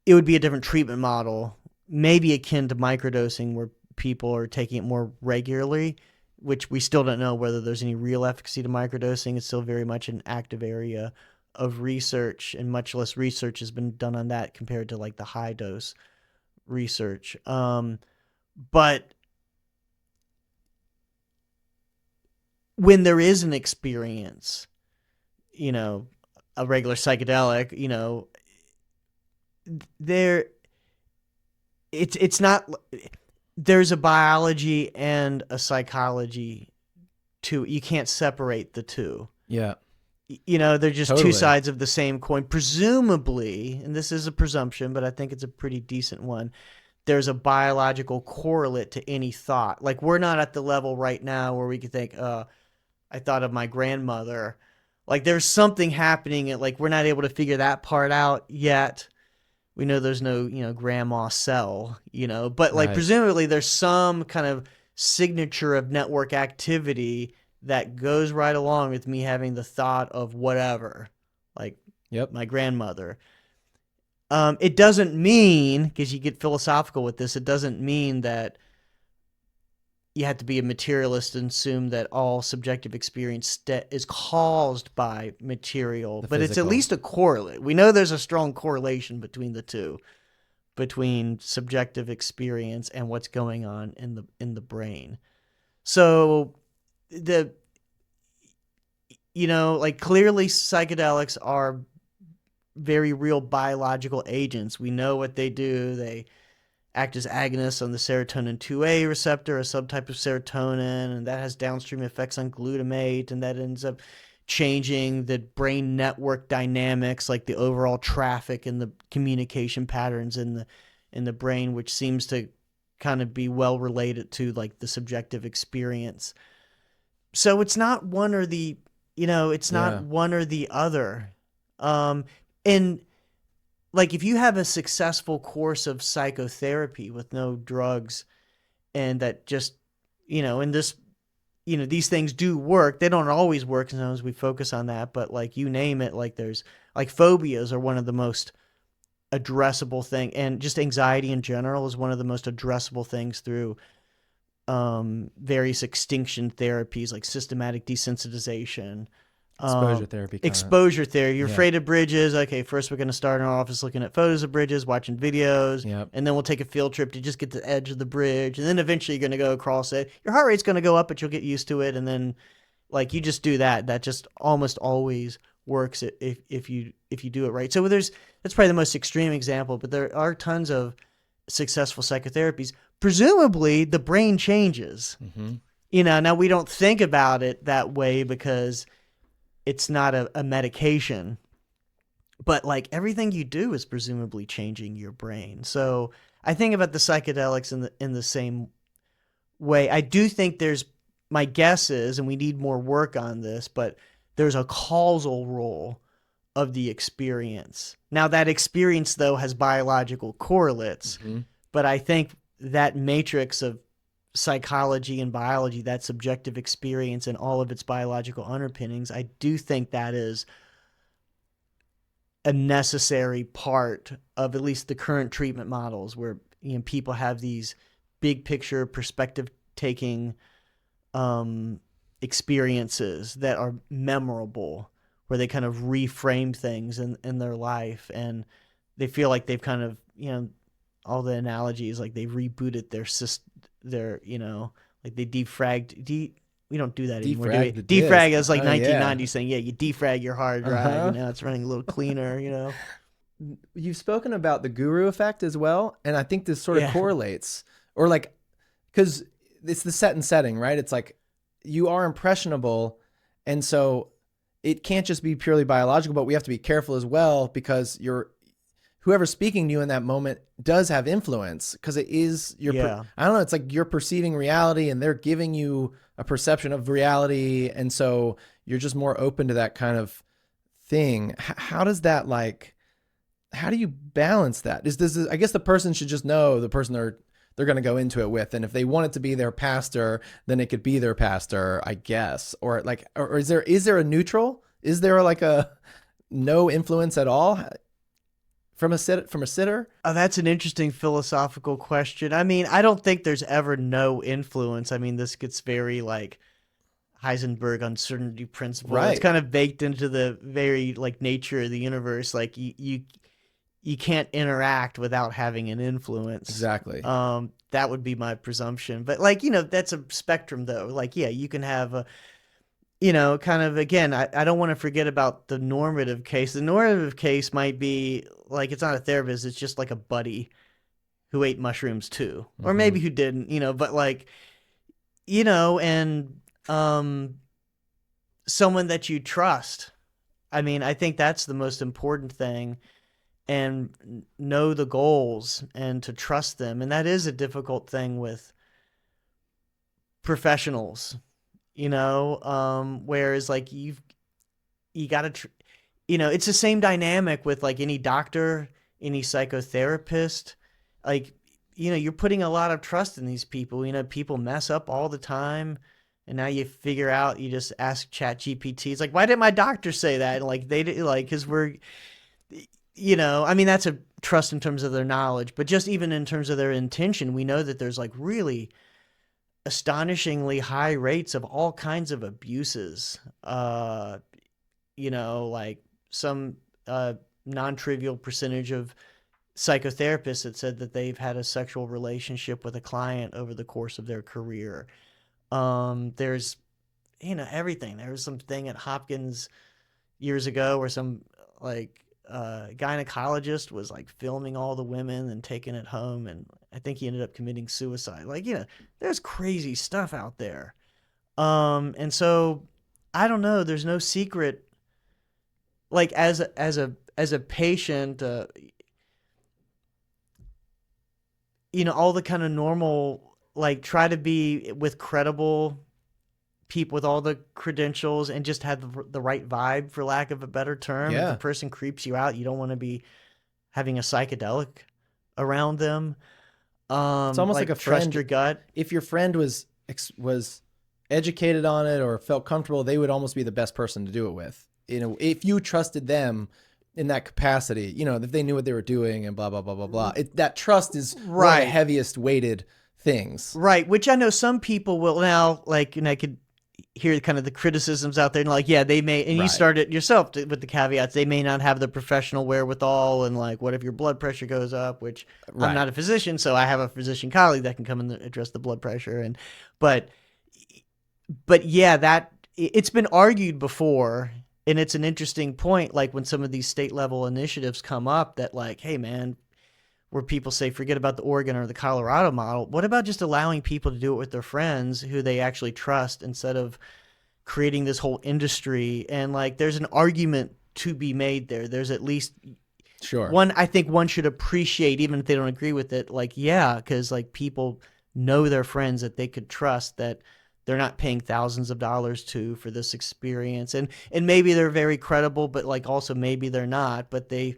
a different treatment model, maybe akin to microdosing, where people are taking it more regularly, which we still don't know whether there's any real efficacy to microdosing. It's still very much an active area of research, and much less research has been done on that compared to like the high dose research. But when there is an experience, a regular psychedelic, it's not, there's a biology and a psychology to, you can't separate the two. Yeah. They're just two sides of the same coin. Presumably, and this is a presumption, but I think it's a pretty decent one, there's a biological correlate to any thought. Like, we're not at the level right now where we could think, I thought of my grandmother. Like, there's something happening, like, we're not able to figure that part out yet. We know there's no, grandma cell, but like, presumably there's some kind of signature of network activity that goes right along with me having the thought of whatever, like my grandmother. It doesn't mean, because you get philosophical with this, it doesn't mean that you have to be a materialist and assume that all subjective experience is caused by material, but it's at least a correlate. We know there's a strong correlation between the two, between subjective experience and what's going on in the brain. So clearly psychedelics are very real biological agents. We know what they do. They act as agonists on the serotonin 2A receptor, a subtype of serotonin, and that has downstream effects on glutamate, and that ends up changing the brain network dynamics, like the overall traffic and the communication patterns in the brain, which seems to kind of be well related to like the subjective experience. So it's not one or the, not one or the other. And like, if you have a successful course of psychotherapy with no drugs, and that just, and this, these things do work. They don't always work, sometimes we focus on that, but like, you name it, like there's, like, phobias are one of the most addressable thing, and just anxiety in general is one of the most addressable things through various extinction therapies, like systematic desensitization. Exposure therapy. You're afraid of bridges. Okay, first we're going to start in our office looking at photos of bridges, watching videos, and then we'll take a field trip to just get to the edge of the bridge, and then eventually you're going to go across it. Your heart rate's going to go up, but you'll get used to it, and then like, you just do that. That just almost always works if you do it right. So that's probably the most extreme example, but there are tons of successful psychotherapies. Presumably the brain changes. Now we don't think about it that way because it's not a medication, but like, everything you do is presumably changing your brain. So I think about the psychedelics in the same way. I do think my guess is, and we need more work on this, but there's a causal role of the experience. Now, that experience though has biological correlates, but I think that matrix of psychology and biology, that subjective experience and all of its biological underpinnings, I do think that is a necessary part of at least the current treatment models, where people have these big picture perspective taking experiences that are memorable, where they kind of reframe things in their life, and they feel like they've kind of, all the analogies, like they rebooted their like they defragged. We don't do that anymore. Defrag the Defrag disk. is like Oh, 1990 yeah. saying, yeah, you defrag your hard drive. It's running a little cleaner. You've spoken about the guru effect as well, and I think this sort of correlates, or like, because it's the set and setting, right? It's like you are impressionable, and so it can't just be purely biological, but we have to be careful as well, because whoever's speaking to you in that moment does have influence, because it is I don't know, it's like you're perceiving reality and they're giving you a perception of reality, and so you're just more open to that kind of thing. How does that, like, how do you balance that? I guess the person should just know the person they're going to go into it with, and if they want it to be their pastor, then it could be their pastor, I guess. Or like, or is there a neutral? Is there like a no influence at all from a sitter? Oh, that's an interesting philosophical question. I mean, I don't think there's ever no influence. I mean, this gets very like Heisenberg uncertainty principle. Right. It's kind of baked into the very like nature of the universe. Like you can't interact without having an influence. Exactly. That would be my presumption. But like, that's a spectrum though. Like, yeah, you can have a, kind of, again, I don't want to forget about the normative case. The normative case might be like, it's not a therapist, it's just like a buddy who ate mushrooms too, or maybe who didn't, but like, and someone that you trust. I mean, I think that's the most important thing, and know the goals and to trust them. And that is a difficult thing with professionals, whereas like you got to, it's the same dynamic with like any doctor, any psychotherapist. Like, you're putting a lot of trust in these people. People mess up all the time. And now you figure out, you just ask ChatGPT. It's like, why didn't my doctor say that? And like, they did, like, because we're, I mean, that's a trust in terms of their knowledge, but just even in terms of their intention, we know that there's like really astonishingly high rates of all kinds of abuses. Like some non-trivial percentage of psychotherapists that said that they've had a sexual relationship with a client over the course of their career. There's, everything. There was something at Hopkins years ago where some like gynecologist was like filming all the women and taking it home, and I think he ended up committing suicide. Like, there's crazy stuff out there. And so I don't know, there's no secret. Like as a patient, all the kind of normal, like, try to be with credible people with all the credentials and just have the right vibe, for lack of a better term. Yeah. If the person creeps you out, you don't want to be having a psychedelic around them. It's almost like a friend. Trust your gut. If your friend was educated on it or felt comfortable, they would almost be the best person to do it with. If you trusted them in that capacity, if they knew what they were doing and blah, blah, blah, blah, blah. That trust is one of the heaviest weighted things. Right. Which I know some people will now, like, and I could hear kind of the criticisms out there, and like, yeah, they may, and you started yourself with the caveats, they may not have the professional wherewithal, and like, what if your blood pressure goes up, which I'm not a physician, so I have a physician colleague that can come and address the blood pressure. And but yeah, that it's been argued before, and it's an interesting point, like when some of these state level initiatives come up, that like, hey man, where people say, forget about the Oregon or the Colorado model. What about just allowing people to do it with their friends who they actually trust, instead of creating this whole industry? And like, there's an argument to be made there. There's at least one, I think one should appreciate, even if they don't agree with it. Like, yeah, because like people know their friends that they could trust, that they're not paying thousands of dollars to for this experience. And maybe they're very credible, but like also maybe they're not, but they,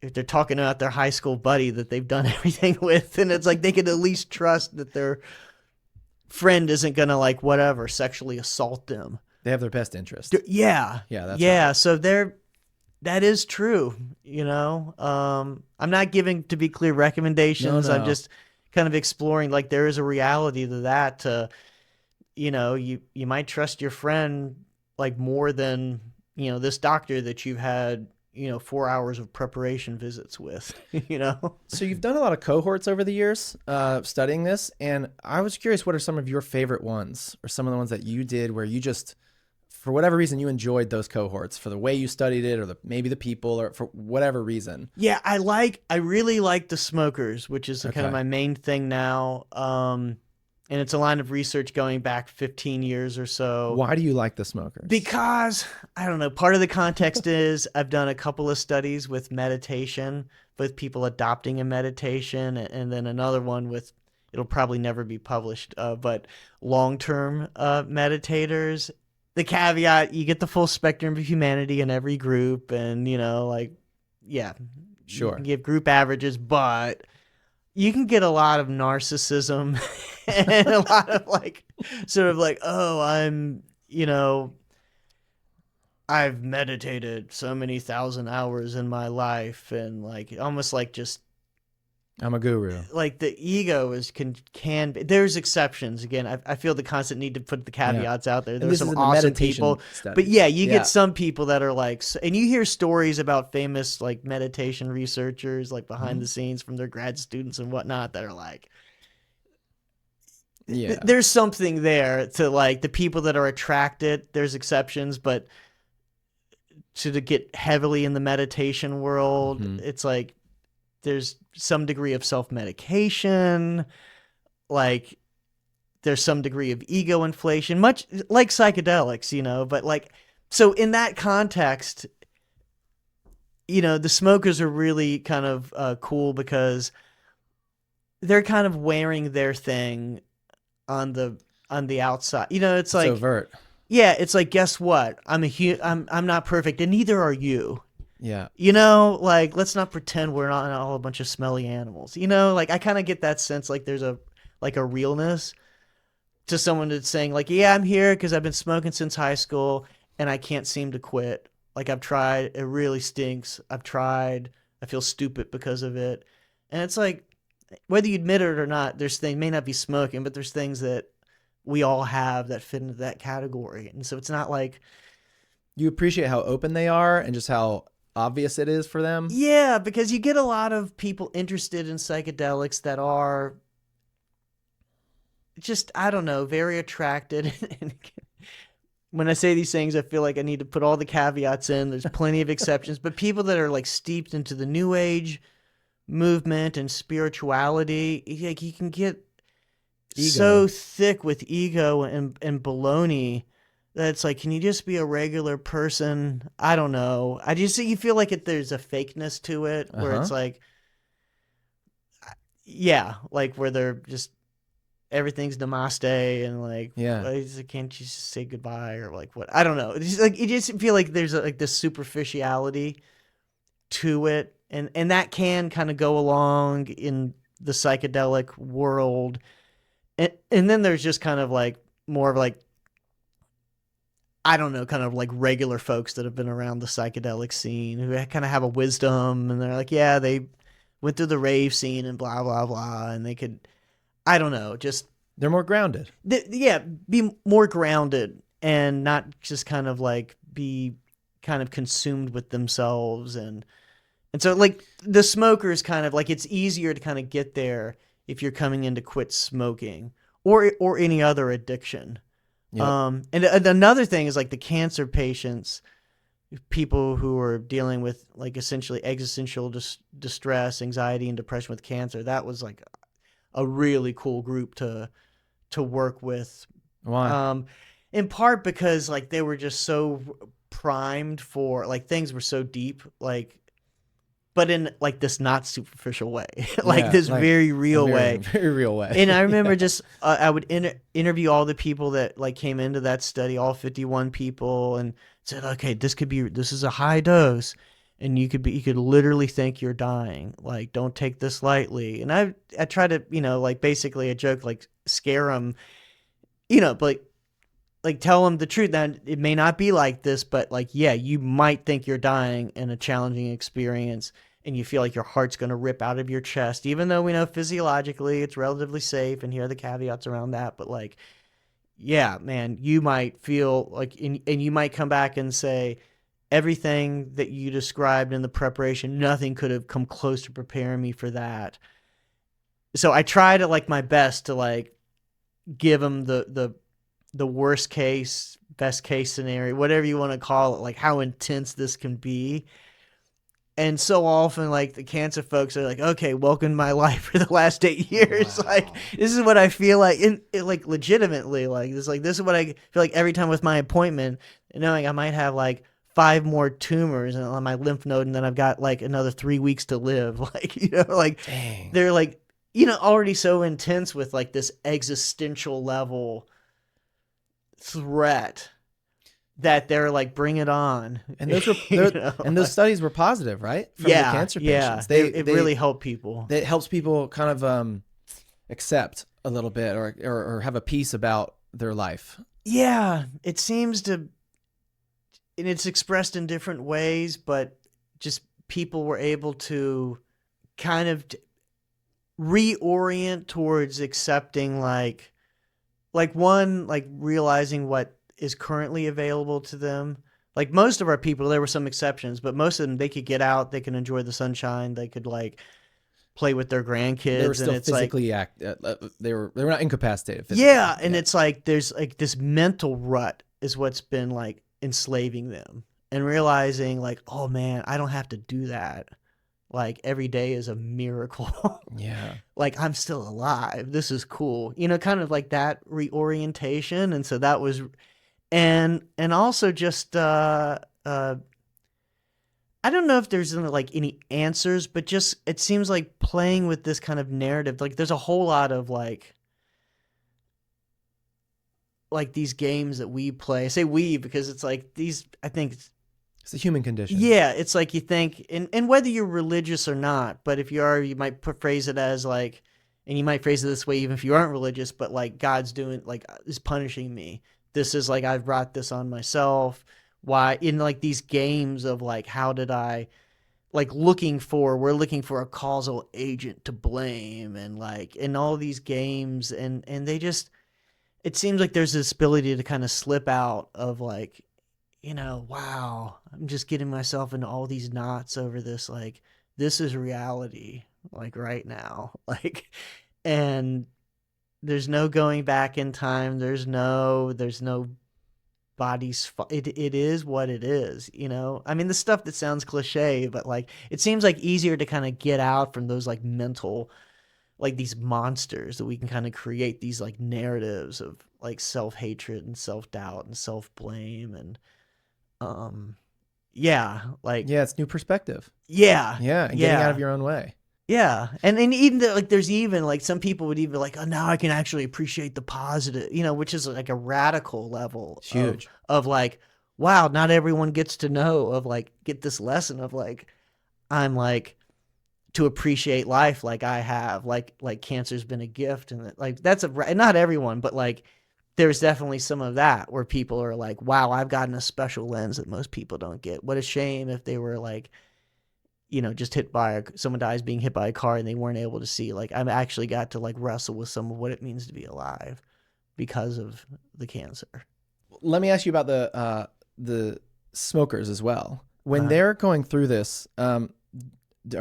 if they're talking about their high school buddy that they've done everything with, and it's like they can at least trust that their friend isn't gonna like whatever sexually assault them. They have their best interest. Yeah, That's yeah. right. So that is true. I'm not giving, to be clear, recommendations. No. I'm just kind of exploring. Like there is a reality to that. You might trust your friend like more than this doctor that you've had 4 hours of preparation visits with. So you've done a lot of cohorts over the years studying this, and I was curious, what are some of your favorite ones, or some of the ones that you did where you just, for whatever reason, you enjoyed those cohorts for the way you studied it, or maybe the people, or for whatever reason? Yeah, I really like the smokers, which is kind of my main thing now. And it's a line of research going back 15 years or so. Why do you like the smokers? Because, I don't know, part of the context is I've done a couple of studies with meditation, with people adopting a meditation, and then another one with, it'll probably never be published, but long-term meditators. The caveat, you get the full spectrum of humanity in every group, and, Sure. You can give group averages, but you can get a lot of narcissism and a lot of I've meditated so many thousand hours in my life, and like almost like just I'm a guru. Like the ego can be, there's exceptions. Again, I feel the constant need to put the caveats out there. There's some awesome people, but you get some people that are like, and you hear stories about famous like meditation researchers, like behind the scenes from their grad students and whatnot, that are like, there's something there to like the people that are attracted. There's exceptions, but to get heavily in the meditation world, it's like, there's some degree of self-medication, like there's some degree of ego inflation, much like psychedelics, but like, so in that context, the smokers are really kind of cool because they're kind of wearing their thing on the outside. It's like, overt. Yeah, it's like, guess what? I'm not perfect, and neither are you. Yeah. Like, let's not pretend we're not all a bunch of smelly animals. Like, I kind of get that sense, like, there's a realness to someone that's saying, like, yeah, I'm here because I've been smoking since high school, and I can't seem to quit. Like, I've tried. It really stinks. I've tried. I feel stupid because of it. And it's like, whether you admit it or not, there's things, may not be smoking, but there's things that we all have that fit into that category. And so it's not like... You appreciate how open they are and just how obvious it is for them. Yeah, because you get a lot of people interested in psychedelics that are just, I don't know, very attracted. When I say these things, I feel like I need to put all the caveats in. There's plenty of exceptions, but people that are like steeped into the New Age movement and spirituality, like you can get so thick with ego and baloney that it's like, can you just be a regular person? I don't know. You feel like there's a fakeness to it where it's like, like where they're just, everything's namaste and like, can't you just say goodbye or like what? I don't know. It's just like, you just feel like there's like this superficiality to it. And that can kind of go along in the psychedelic world. And then there's just kind of like more of like, I don't know, kind of like regular folks that have been around the psychedelic scene who kind of have a wisdom, and they're like, yeah, they went through the rave scene and blah, blah, blah. And they could, I don't know, just... They're more grounded. Be more grounded and not just kind of like be kind of consumed with themselves. And so like the smokers kind of like, it's easier to kind of get there if you're coming in to quit smoking or any other addiction. Yep. And another thing is like the cancer patients, people who are dealing with like essentially existential distress, anxiety, and depression with cancer. That was like a really cool group to work with. Why? In part because like they were just so primed for like things were so deep, like, but in like this not superficial way, like this like very real way. Very real way. And I remember just I would interview all the people that like came into that study, all 51 people, and said, okay, this is a high dose. and you could literally think you're dying. Like, don't take this lightly. And I try to, like basically a joke, like scare them, but like tell them the truth that it may not be like this, but like, yeah, you might think you're dying in a challenging experience, and you feel like your heart's going to rip out of your chest, even though we know physiologically it's relatively safe. And here are the caveats around that. But like, yeah, man, you might feel like, and you might come back and say, everything that you described in the preparation, nothing could have come close to preparing me for that. So I try to like my best to like give them the worst case, best case scenario, whatever you want to call it, like how intense this can be. And so often, like, the cancer folks are like, okay, welcome to my life for the last 8 years. Wow. Like, this is what I feel like, like, legitimately, like, this is what I feel like every time with my appointment, knowing I might have, like, 5 more tumors on my lymph node, and then I've got, like, another 3 weeks to live. Like, like, dang. They're, like, already so intense with, like, this existential level threat that they're like, bring it on. And those were, and those studies were positive, right? From the cancer patients. It really helped people. It helps people kind of accept a little bit or have a peace about their life. Yeah, it seems to, and it's expressed in different ways, but just people were able to kind of reorient towards accepting like one, like realizing what is currently available to them. Like most of our people, there were some exceptions, but most of them, they could get out, they can enjoy the sunshine, they could like play with their grandkids. They were still and it's physically like, they were not incapacitated physically. Yeah, and it's like there's like this mental rut is what's been like enslaving them, and realizing like, oh man, I don't have to do that. Like every day is a miracle. Yeah. Like I'm still alive. This is cool. Kind of like that reorientation. And so that was, and also just I don't know if there's like any answers, but just it seems like playing with this kind of narrative. Like there's a whole lot of like these games that we play. I say we because it's like these, I think it's a human condition. Yeah, it's like you think, and whether you're religious or not, but if you are, you might phrase it as like, and you might phrase it this way even if you aren't religious, but like God's doing, like, is punishing me. This is like, I've brought this on myself. Why? In like these games of like, how did I, like we're looking for a causal agent to blame, and like, in all these games, and they just, it seems like there's this ability to kind of slip out of like, wow, I'm just getting myself into all these knots over this. Like, this is reality, like right now. Like, and there's no going back in time. There's no bodies. It is what it is, I mean, the stuff that sounds cliche, but like, it seems like easier to kind of get out from those like mental, like these monsters that we can kind of create these like narratives of like self-hatred and self-doubt and self-blame and, it's new perspective. And getting out of your own way. And even like there's even like some people would even like, oh, now I can actually appreciate the positive, which is like a radical level. It's huge of like, wow, not everyone gets to know of like, get this lesson of like, I'm like, to appreciate life like I have, like cancer's been a gift, and like that's not everyone, but like there's definitely some of that where people are like, wow, I've gotten a special lens that most people don't get. What a shame if they were like, just someone dies being hit by a car and they weren't able to see. Like, I've actually got to like wrestle with some of what it means to be alive because of the cancer. Let me ask you about the smokers as well. When they're going through this, are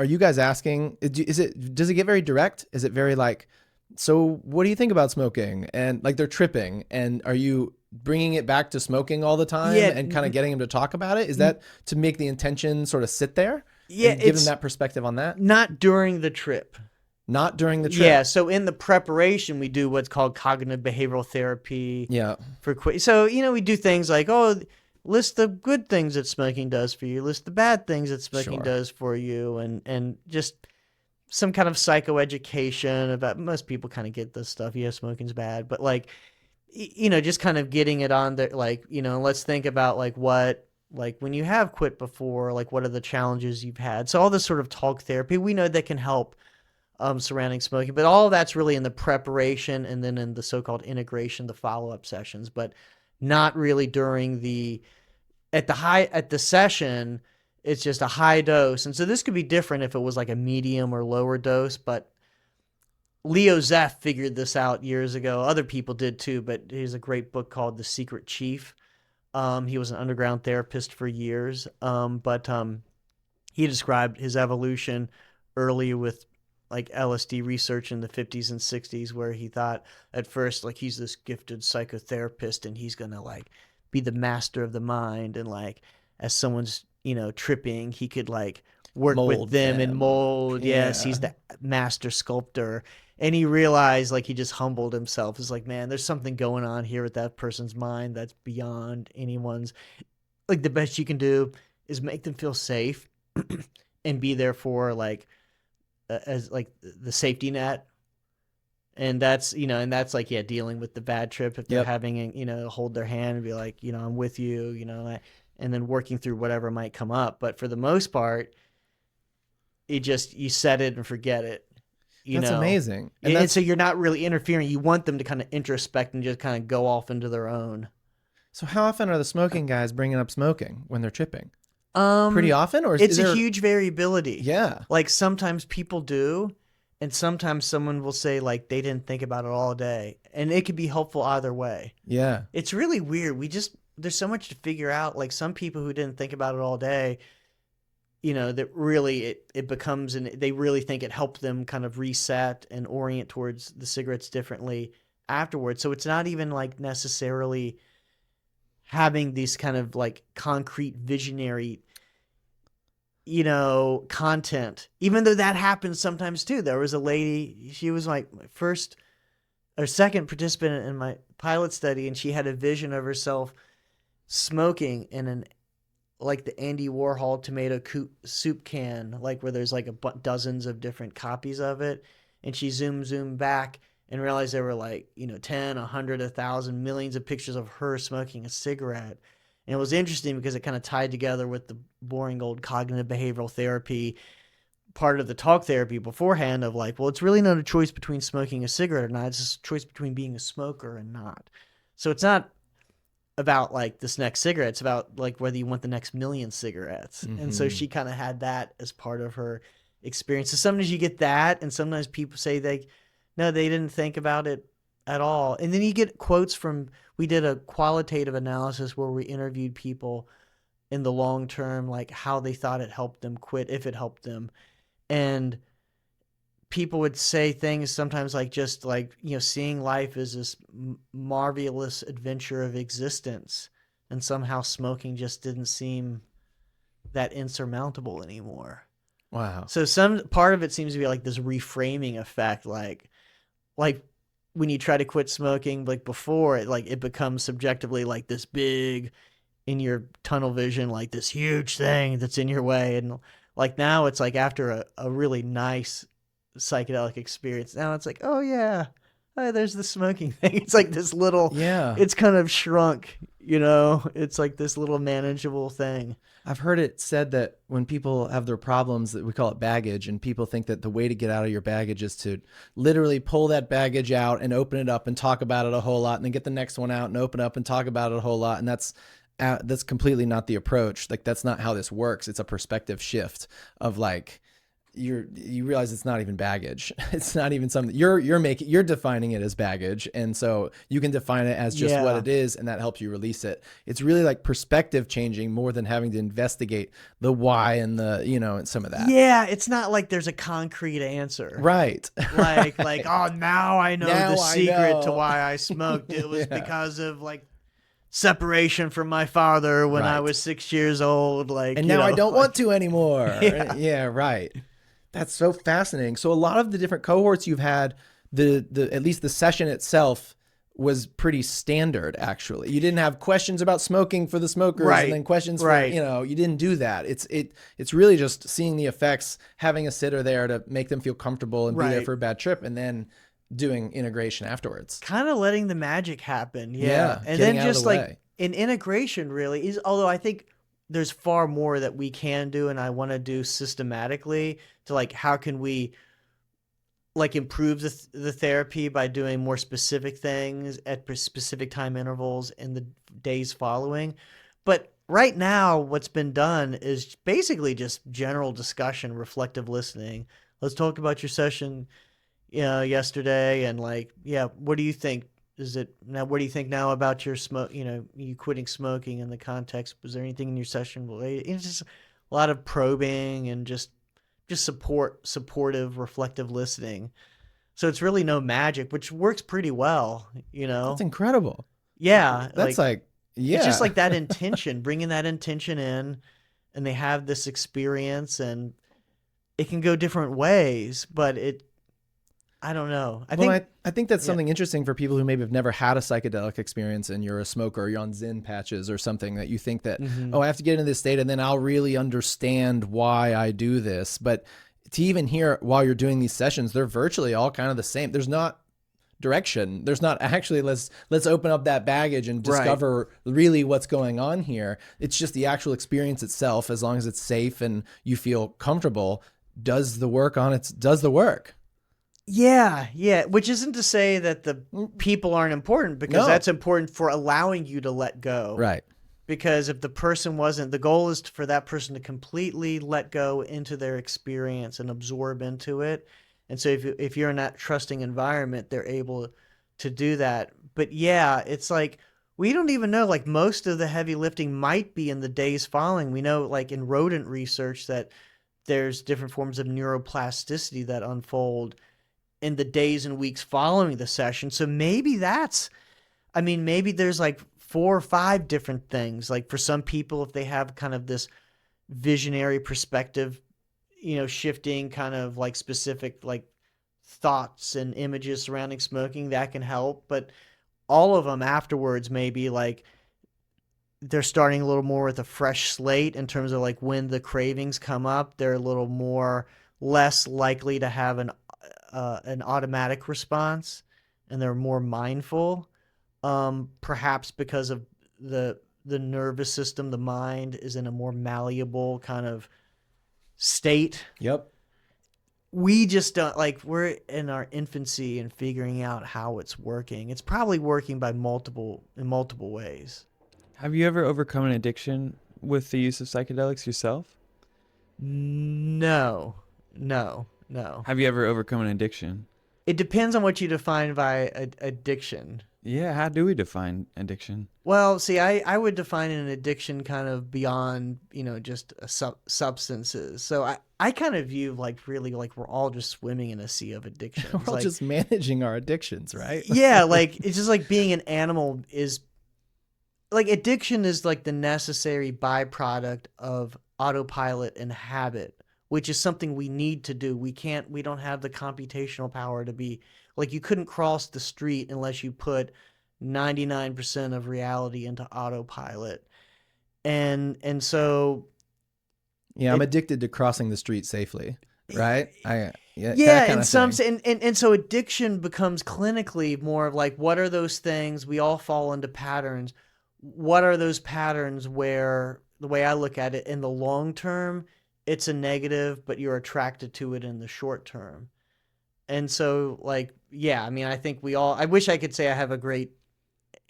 you guys asking, does it get very direct? Is it very like, so what do you think about smoking? And like they're tripping, and are you bringing it back to smoking all the time and kind of getting them to talk about it? Is that to make the intention sort of sit there? Yeah. And give them that perspective on that? Not during the trip. Not during the trip. Yeah. So in the preparation, we do what's called cognitive behavioral therapy. Yeah. So, we do things like, list the good things that smoking does for you, list the bad things that smoking does for you, and just some kind of psychoeducation about, most people kind of get this stuff. Yeah, smoking's bad, but like, just kind of getting it on there, like, let's think about like what like when you have quit before, like what are the challenges you've had? So all this sort of talk therapy, we know that can help surrounding smoking, but all that's really in the preparation and then in the so-called integration, the follow-up sessions, but not really during at the session. It's just a high dose. And so this could be different if it was like a medium or lower dose, but Leo Zeff figured this out years ago. Other people did too, but here's a great book called The Secret Chief. He was an underground therapist for years. But he described his evolution early with like LSD research in the 50s and 60s, where he thought at first, like, he's this gifted psychotherapist and he's going to like be the master of the mind. And like, as someone's, tripping, he could like work with them and mold. Yeah. Yes. He's the master sculptor. And he realized, like, he just humbled himself. It's like, man, there's something going on here with that person's mind that's beyond anyone's. Like, the best you can do is make them feel safe and be there for like, as like the safety net. And that's, and that's like, yeah, dealing with the bad trip if they're having, hold their hand and be like, I'm with you, and then working through whatever might come up. But for the most part, you set it and forget it. That's amazing. And so you're not really interfering. You want them to kind of introspect and just kind of go off into their own. So how often are the smoking guys bringing up smoking when they're tripping? Pretty often, or it's a huge variability. Yeah. Like sometimes people do, and sometimes someone will say like they didn't think about it all day, and it could be helpful either way. Yeah. It's really weird. There's so much to figure out. Like some people who didn't think about it all day, that really it becomes, and they really think it helped them kind of reset and orient towards the cigarettes differently afterwards. So it's not even like necessarily having these kind of like concrete visionary, content, even though that happens sometimes too. There was a lady, she was like my first or second participant in my pilot study, and she had a vision of herself smoking in like the Andy Warhol tomato soup can, like where there's like dozens of different copies of it. And she zoomed back and realized there were like, 10, 100, 1,000, millions of pictures of her smoking a cigarette. And it was interesting because it kind of tied together with the boring old cognitive behavioral therapy part of the talk therapy beforehand of like, well, it's really not a choice between smoking a cigarette or not. It's just a choice between being a smoker and not. So it's not about like this next cigarette. It's about like whether you want the next million cigarettes. Mm-hmm. And so she kind of had that as part of her experience. So sometimes you get that, and sometimes people say they didn't think about it at all. And then you get quotes we did a qualitative analysis where we interviewed people in the long term, like how they thought it helped them quit, if it helped them. And people would say things sometimes like just like, seeing life as this marvelous adventure of existence. And somehow smoking just didn't seem that insurmountable anymore. Wow. So some part of it seems to be like this reframing effect, like when you try to quit smoking, like before it becomes subjectively like this big in your tunnel vision, like this huge thing that's in your way. And like now it's like after a really nice psychedelic experience, now it's like, oh yeah, there's the smoking thing. It's like this little, it's kind of shrunk, it's like this little manageable thing. I've heard it said that when people have their problems, that we call it baggage, and people think that the way to get out of your baggage is to literally pull that baggage out and open it up and talk about it a whole lot, and then get the next one out and open up and talk about it a whole lot. And that's completely not the approach. Like, that's not how this works. It's a perspective shift of like, you realize it's not even baggage. It's not even something you're defining it as baggage. And so you can define it as just what it is, and that helps you release it. It's really like perspective changing more than having to investigate the why and the, and some of that. Yeah. It's not like there's a concrete answer. Right. Like, oh, now I know the secret to why I smoked. It was because of like separation from my father when I was 6 years old. Like, and now I don't want to anymore. Yeah. Right. That's so fascinating. So a lot of the different cohorts you've had, at least the session itself was pretty standard, actually. You didn't have questions about smoking for the smokers and then questions for, you didn't do that. It's really just seeing the effects, having a sitter there to make them feel comfortable and be there for a bad trip, and then doing integration afterwards. Kind of letting the magic happen. Yeah. And then just like an integration really is, although I think there's far more that we can do, and I want to do systematically to like how can we like improve the therapy by doing more specific things at specific time intervals in the days following. But right now, what's been done is basically just general discussion, reflective listening. Let's talk about your session, yesterday, and like, yeah, what do you think? What do you think now about your smoke? You quitting smoking in the context. Was there anything in your session related? It's just a lot of probing and just supportive, reflective listening. So it's really no magic, which works pretty well, That's incredible. Yeah. That's yeah. It's just like that intention, bringing that intention in, and they have this experience, and it can go different ways, but I don't know. I think that's something interesting for people who maybe have never had a psychedelic experience and you're a smoker, or you're on Zen patches or something, that you think that, I have to get into this state and then I'll really understand why I do this. But to even hear while you're doing these sessions, they're virtually all kind of the same. There's not direction. There's not actually, let's open up that baggage and discover really what's going on here. It's just the actual experience itself, as long as it's safe and you feel comfortable, does the work. Yeah. Which isn't to say that the people aren't important, because that's important for allowing you to let go. Right. Because if the person wasn't, the goal is for that person to completely let go into their experience and absorb into it. And so if you're in that trusting environment, they're able to do that. But yeah, it's like, we don't even know, like most of the heavy lifting might be in the days following. We know like in rodent research that there's different forms of neuroplasticity that unfold in the days and weeks following the session. So maybe maybe there's like 4 or 5 different things. Like for some people, if they have kind of this visionary perspective, shifting kind of like specific like thoughts and images surrounding smoking, that can help. But all of them afterwards, maybe like they're starting a little more with a fresh slate in terms of like when the cravings come up, they're a little more less likely to have an automatic response, and they're more mindful, perhaps because of the nervous system. The mind is in a more malleable kind of state. Yep. We just don't, like, we're in our infancy and figuring out how it's working. It's probably working in multiple ways. Have you ever overcome an addiction with the use of psychedelics yourself? No. Have you ever overcome an addiction? It depends on what you define by addiction. Yeah, how do we define addiction? Well, see, I would define an addiction kind of beyond, just substances. So I kind of view like really like we're all just swimming in a sea of addictions. We're all like, just managing our addictions, right? Yeah, like it's just like being an animal is like addiction is like the necessary byproduct of autopilot and habit, which is something we need to do. We don't have the computational power to be like, you couldn't cross the street unless you put 99% of reality into autopilot. And so I'm addicted to crossing the street safely, right? And so addiction becomes clinically more of like, what are those things? We all fall into patterns. What are those patterns where, the way I look at it, in the long term, it's a negative, but you're attracted to it in the short term. And so like, I think I wish I could say I have a great,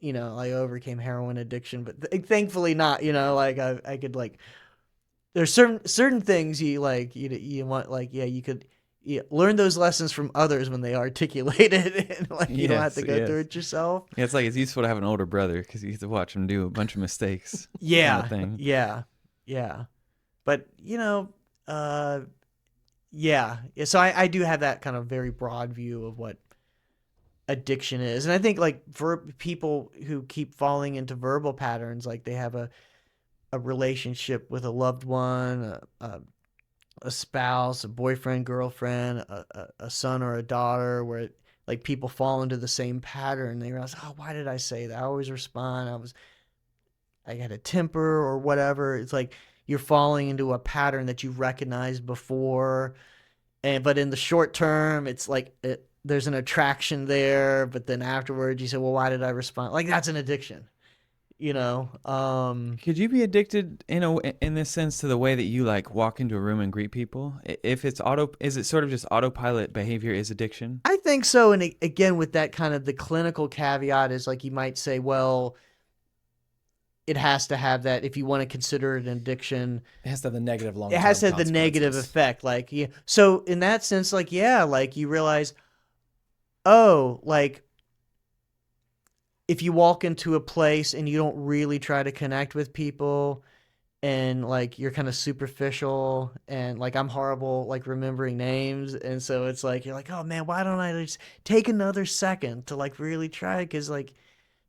I overcame heroin addiction, but thankfully not, like I could like, there's certain things you like, you want, like, you could learn those lessons from others when they articulate it, and like you don't have to go through it yourself. Yeah, it's like it's useful to have an older brother because you get to watch him do a bunch of mistakes. Yeah, kind of thing. Yeah. But so I do have that kind of very broad view of what addiction is, and I think like for people who keep falling into verbal patterns, like they have a relationship with a loved one, a spouse, a boyfriend, girlfriend, a son or a daughter, where like people fall into the same pattern. They realize, oh, why did I say that? I always respond. I had a temper or whatever. It's like you're falling into a pattern that you've recognized before, but in the short term, it's like there's an attraction there, but then afterwards you say, well, why did I respond? Like that's an addiction. Could you be addicted in this sense to the way that you like walk into a room and greet people? If it's is it sort of just autopilot behavior is addiction? I think so. And again, with that kind of the clinical caveat is like, you might say, well, it has to have that, if you want to consider it an addiction, It has to have the negative long-term it has to have the negative consequences. effect. Like, yeah. So in that sense, like, yeah, like you realize, oh, like if you walk into a place and you don't really try to connect with people, and like you're kind of superficial, and like I'm horrible like remembering names, and so it's like you're like, oh man, why don't I just take another second to like really try, because like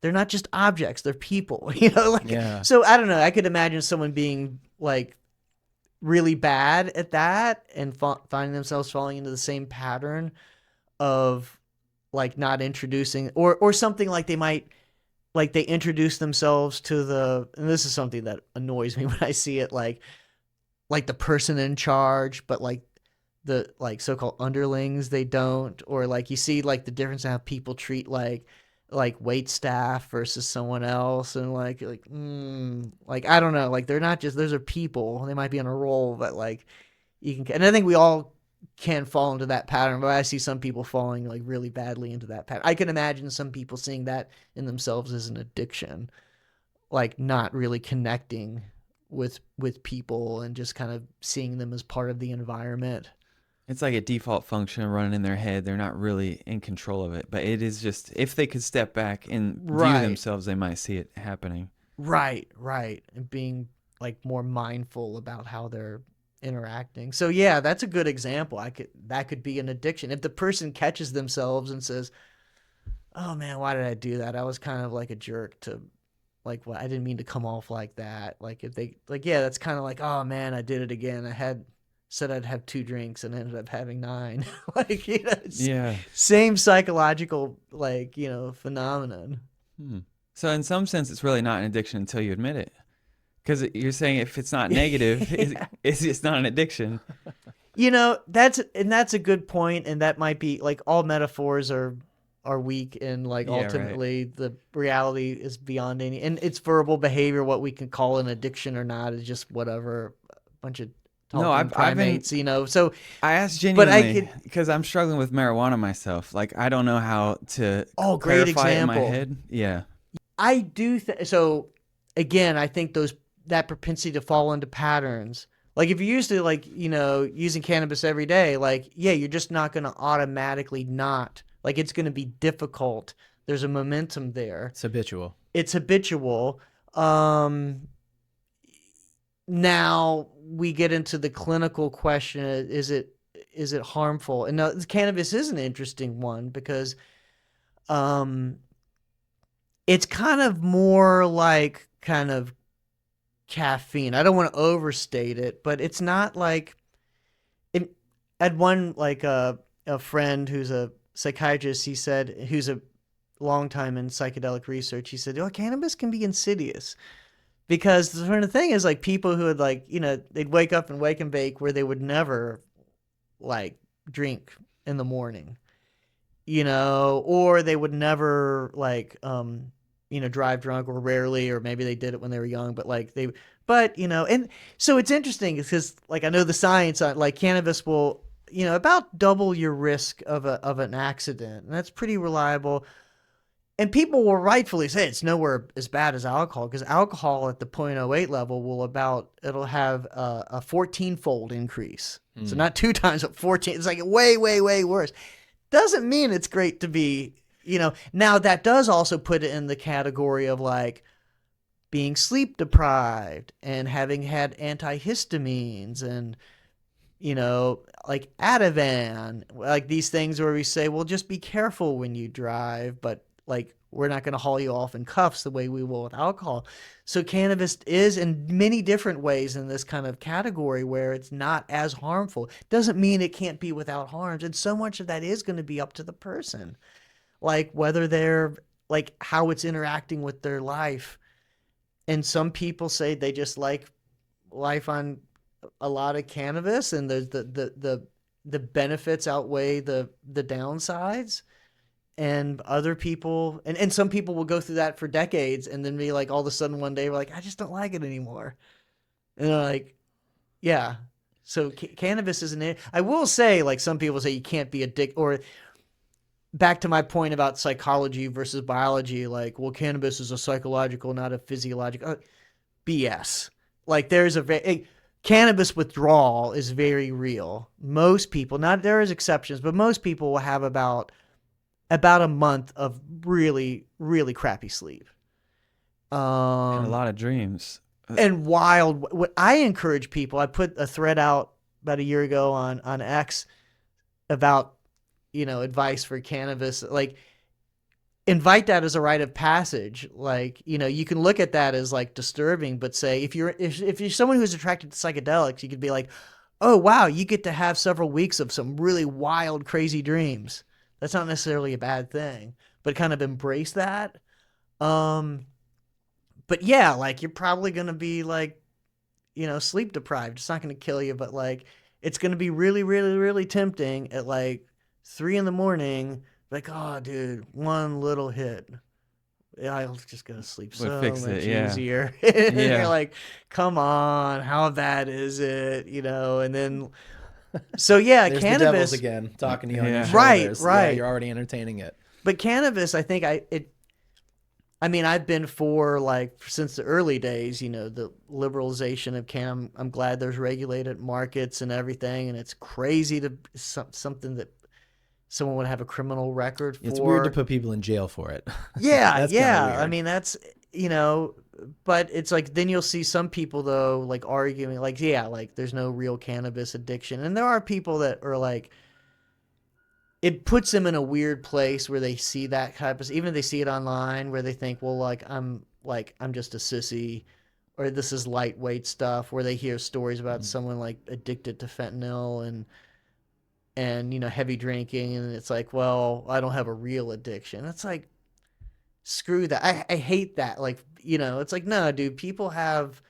they're not just objects, they're people. Like, Yeah. so I don't know, I could imagine someone being like really bad at that and finding themselves falling into the same pattern of like not introducing, or something like they might, like they introduce themselves to and this is something that annoys me when I see it, like the person in charge, but like the like so-called underlings, they don't, or like you see like the difference in how people treat like wait staff versus someone else, and like like I don't know, like they're not just, those are people, they might be on a roll, but like you can, and I think we all can fall into that pattern, but I see some people falling like really badly into that pattern. I can imagine some people seeing that in themselves as an addiction, like not really connecting with people and just kind of seeing them as part of the environment. It's like a default function running in their head. They're not really in control of it, but it is just, if they could step back and view themselves, they might see it happening. Right. And being like more mindful about how they're interacting. So yeah, that's a good example. That could be an addiction. If the person catches themselves and says, oh man, why did I do that? I was kind of like a jerk to, like, what, I didn't mean to come off like that. Like if they, like, yeah, that's kind of like, oh man, I did it again. Said I'd have 2 drinks and ended up having 9. Like, Yeah. same psychological, like, phenomenon. So in some sense, it's really not an addiction until you admit it. Because you're saying if it's not negative, Yeah. it's not an addiction. That's a good point, and that might be like, all metaphors are weak, and like ultimately the reality is beyond any, and it's verbal behavior. What we can call an addiction or not is just whatever, a bunch of talking primates, So I asked genuinely because I'm struggling with marijuana myself. Like I don't know how to great clarify it in my example. head. Yeah, I do. So again, I think that propensity to fall into patterns. Like if you're used to like, using cannabis every day, like, yeah, you're just not going to automatically not, like, it's going to be difficult. There's a momentum there. It's habitual. Now we get into the clinical question. Is it harmful? And now cannabis is an interesting one because, it's kind of more like kind of caffeine. I don't want to overstate it, but it's not like it. I had one like a friend who's a psychiatrist. He said, who's a long time in psychedelic research. He said, "Oh, cannabis can be insidious because the sort of thing is like people who would like they'd wake up and wake and bake where they would never like drink in the morning, or they would never like drive drunk, or rarely, or maybe they did it when they were young, but like and so it's interesting because like I know the science on like cannabis will, about double your risk of an accident, and that's pretty reliable. And people will rightfully say it's nowhere as bad as alcohol, because alcohol at the 0.08 level it'll have a 14-fold increase. So not 2 times, but 14. It's like way, way, way worse. Doesn't mean it's great to be, now that does also put it in the category of like being sleep deprived and having had antihistamines and, like Ativan, like these things where we say, well, just be careful when you drive, but like we're not going to haul you off in cuffs the way we will with alcohol. So cannabis is in many different ways in this kind of category where it's not as harmful. Doesn't mean it can't be without harms. And so much of that is going to be up to the person, like whether they're like how it's interacting with their life. And some people say they just like life on a lot of cannabis, and the benefits outweigh the downsides. and other people, and some people will go through that for decades and then be like, all of a sudden one day we're like, I just don't like it anymore. And they're like, yeah. So cannabis isn't it. I will say, like, some people say you can't be addicted, or back to my point about psychology versus biology, like, well, cannabis is a psychological, not a physiological. BS. Like, there's cannabis withdrawal is very real. Most people, not there is exceptions, but most people will have about a month of really, really crappy sleep. And a lot of dreams. And wild. What I encourage people, I put a thread out about a year ago on X about, advice for cannabis. Like, invite that as a rite of passage. Like, you can look at that as like disturbing, but say if you're someone who's attracted to psychedelics, you could be like, oh wow, you get to have several weeks of some really wild, crazy dreams. That's not necessarily a bad thing, but kind of embrace that. But yeah, like, you're probably going to be like, sleep deprived. It's not going to kill you, but like, it's going to be really, really, really tempting at like 3 a.m. Like, oh dude, one little hit. I'll just go to sleep so much easier. And you're like, come on, how bad is it? And then, so yeah, There's cannabis the devils again talking to you on your Right. shoulders. Yeah, you're already entertaining it. But cannabis, I think I've been for, like, since the early days, the liberalization of I'm glad there's regulated markets and everything, and it's crazy to something that someone would have a criminal record for. It's weird to put people in jail for it. Yeah, yeah. I mean, that's, but it's like, then you'll see some people though, like, arguing like, yeah, like, there's no real cannabis addiction. And there are people that are like, it puts them in a weird place where they see that type of, even if they see it online, where they think, well, I'm just a sissy, or this is lightweight stuff, where they hear stories about someone like addicted to fentanyl and heavy drinking, and it's like, well, I don't have a real addiction. It's like, screw that. I hate that. Like, it's like, no, dude, people have,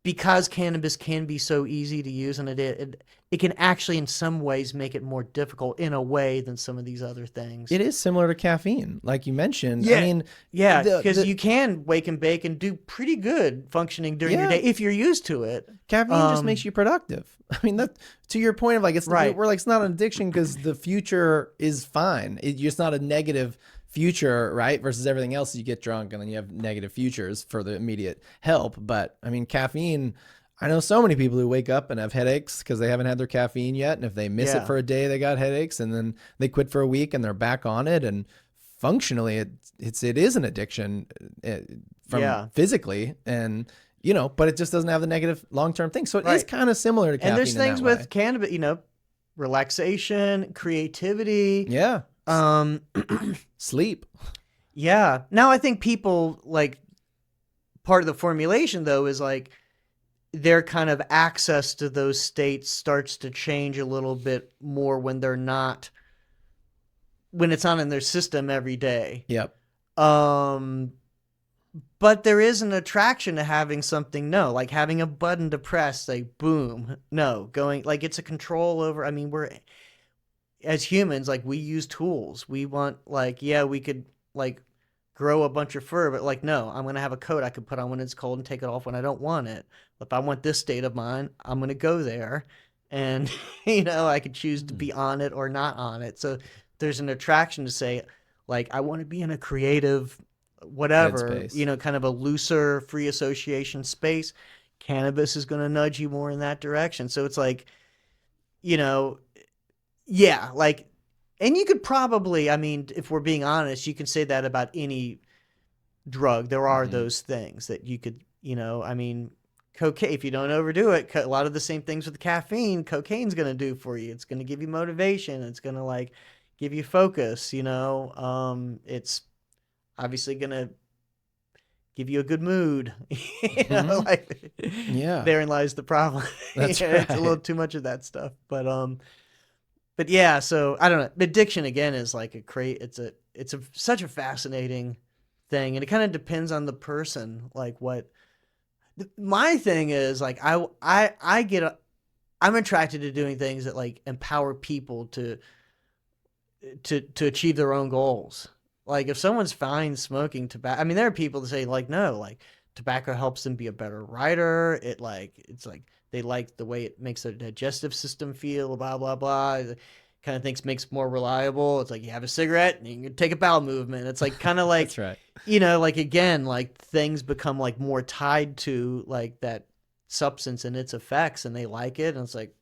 because cannabis can be so easy to use, and it can actually in some ways make it more difficult in a way than some of these other things. It is similar to caffeine, like you mentioned. Yeah. I mean, yeah, because you can wake and bake and do pretty good functioning during your day if you're used to it. Caffeine just makes you productive. I mean, that, to your point of like, it's right. We're like, it's not an addiction because the future is fine. It's not a negative future, right? Versus everything else, you get drunk and then you have negative futures for the immediate help. But I mean, caffeine, I know so many people who wake up and have headaches because they haven't had their caffeine yet. And if they miss it for a day, they got headaches, and then they quit for a week and they're back on it. And functionally, it is an addiction from physically, and but it just doesn't have the negative long-term thing. So it is kind of similar to caffeine. And there's things with cannabis, relaxation, creativity. Yeah. Sleep. Yeah. Now I think people, like, part of the formulation though is like their kind of access to those states starts to change a little bit more when it's not in their system every day. Yep. But there is an attraction to having something, like having a button to press, like, boom, going, like, it's a control over, I mean, we're, as humans, like, we use tools. We want, like, we could, like, grow a bunch of fur, but like, no, I'm going to have a coat I could put on when it's cold and take it off when I don't want it. If I want this state of mind, I'm going to go there, and, I could choose to be on it or not on it. So there's an attraction to say, like, I want to be in a creative, whatever, kind of a looser free association space. Cannabis is going to nudge you more in that direction. So it's like, like, and you could probably, I mean, if we're being honest, you can say that about any drug. There are those things that you could, I mean, cocaine, if you don't overdo it, a lot of the same things with caffeine, cocaine's going to do for you. It's going to give you motivation. It's going to, like, give you focus, it's obviously going to give you a good mood. Like, therein lies the problem. That's right. It's a little too much of that stuff, but yeah, so I don't know. Addiction again is like it's such a fascinating thing, and it kind of depends on the person. Like, what my thing is, like, I'm attracted to doing things that, like, empower people to to achieve their own goals. Like if someone's fine smoking tobacco, I mean, there are people that say like, no, like tobacco helps them be a better writer. It's like they like the way it makes their digestive system feel, blah, blah, blah. Kind of thinks makes more reliable. It's like you have a cigarette and you can take a bowel movement. It's like kind of like, That's right. like again, like things become like more tied to like that substance and its effects, and they like it. And it's like,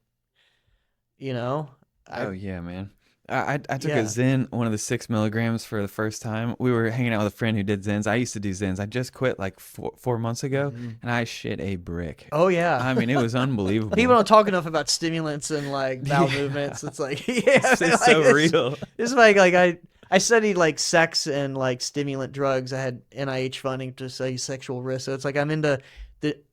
Oh yeah, man. I took Yeah. a Zen, one of the 6 milligrams for the first time. We were hanging out with a friend who did Zens. I used to do Zens. I just quit like 4 months ago, and I shit a brick. Oh yeah. I mean, it was unbelievable. People don't talk enough about stimulants and like bowel movements. It's like, It's so real. It's like I studied like sex and like stimulant drugs. I had NIH funding to study sexual risk. So it's like I'm into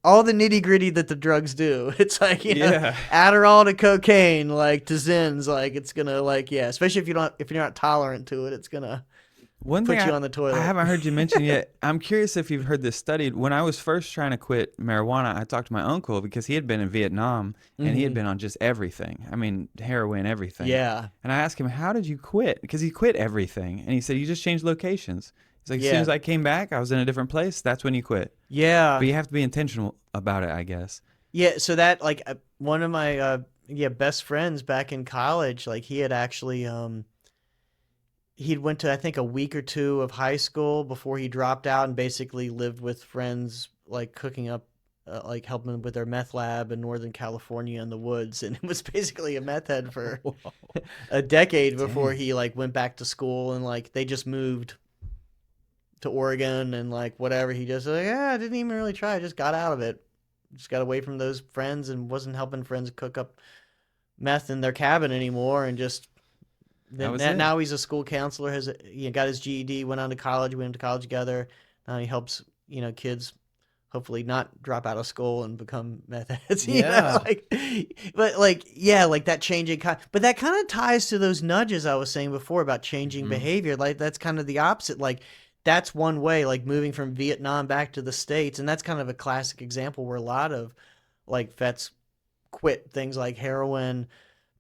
all the nitty gritty that the drugs do. It's like, Adderall to cocaine, like to Zens, like it's gonna like, especially if you're not tolerant to it, it's gonna One put thing you on the toilet. I haven't heard you mention yet. I'm curious if you've heard this studied. When I was first trying to quit marijuana, I talked to my uncle because he had been in Vietnam and he had been on just everything. I mean, heroin, everything. Yeah. And I asked him, how did you quit? Because he quit everything. And he said, you just changed locations. He's like, as soon as I came back, I was in a different place. That's when you quit. Yeah. But you have to be intentional about it, I guess. Yeah. So that like one of my best friends back in college, like he had actually he'd went to I think a week or two of high school before he dropped out and basically lived with friends, like cooking up, like helping them with their meth lab in Northern California in the woods, and it was basically a meth head for a decade before he like went back to school, and like they just moved to Oregon and like whatever. He just like, I didn't even really try. I just got out of it. Just got away from those friends and wasn't helping friends cook up meth in their cabin anymore, and just now he's a school counselor, got his GED, went on to college, we went to college together. Now he helps, kids hopefully not drop out of school and become meth heads. But that changing, but that kind of ties to those nudges I was saying before about changing behavior. Like that's kind of the opposite. Like that's one way, like moving from Vietnam back to the States. And that's kind of a classic example where a lot of like vets quit things like heroin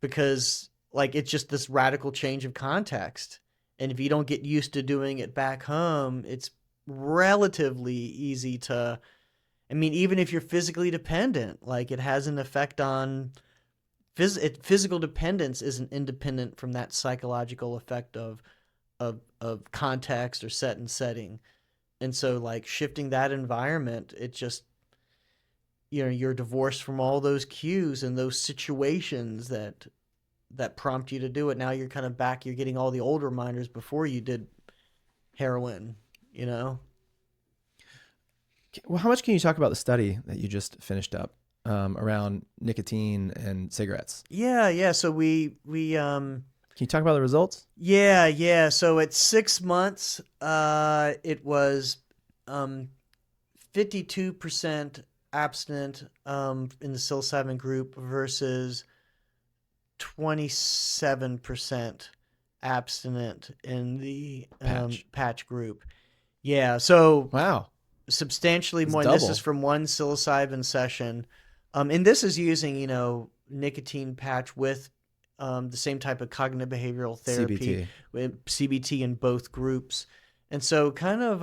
because like it's just this radical change of context. And if you don't get used to doing it back home, it's relatively easy to, I mean, even if you're physically dependent, like it has an effect on physical dependence isn't independent from that psychological effect of context or set and setting. And so like shifting that environment, it just, you're divorced from all those cues and those situations that prompt you to do it. Now you're kind of back, you're getting all the old reminders before you did heroin, Well, how much can you talk about the study that you just finished up around nicotine and cigarettes? Yeah. So we can you talk about the results? Yeah. So at 6 months, it was 52% abstinent in the psilocybin group versus 27% abstinent in the patch group. Yeah. So wow, substantially it's more. double. This is from one psilocybin session, and this is using nicotine patch with the same type of cognitive behavioral therapy with CBT in both groups. And so kind of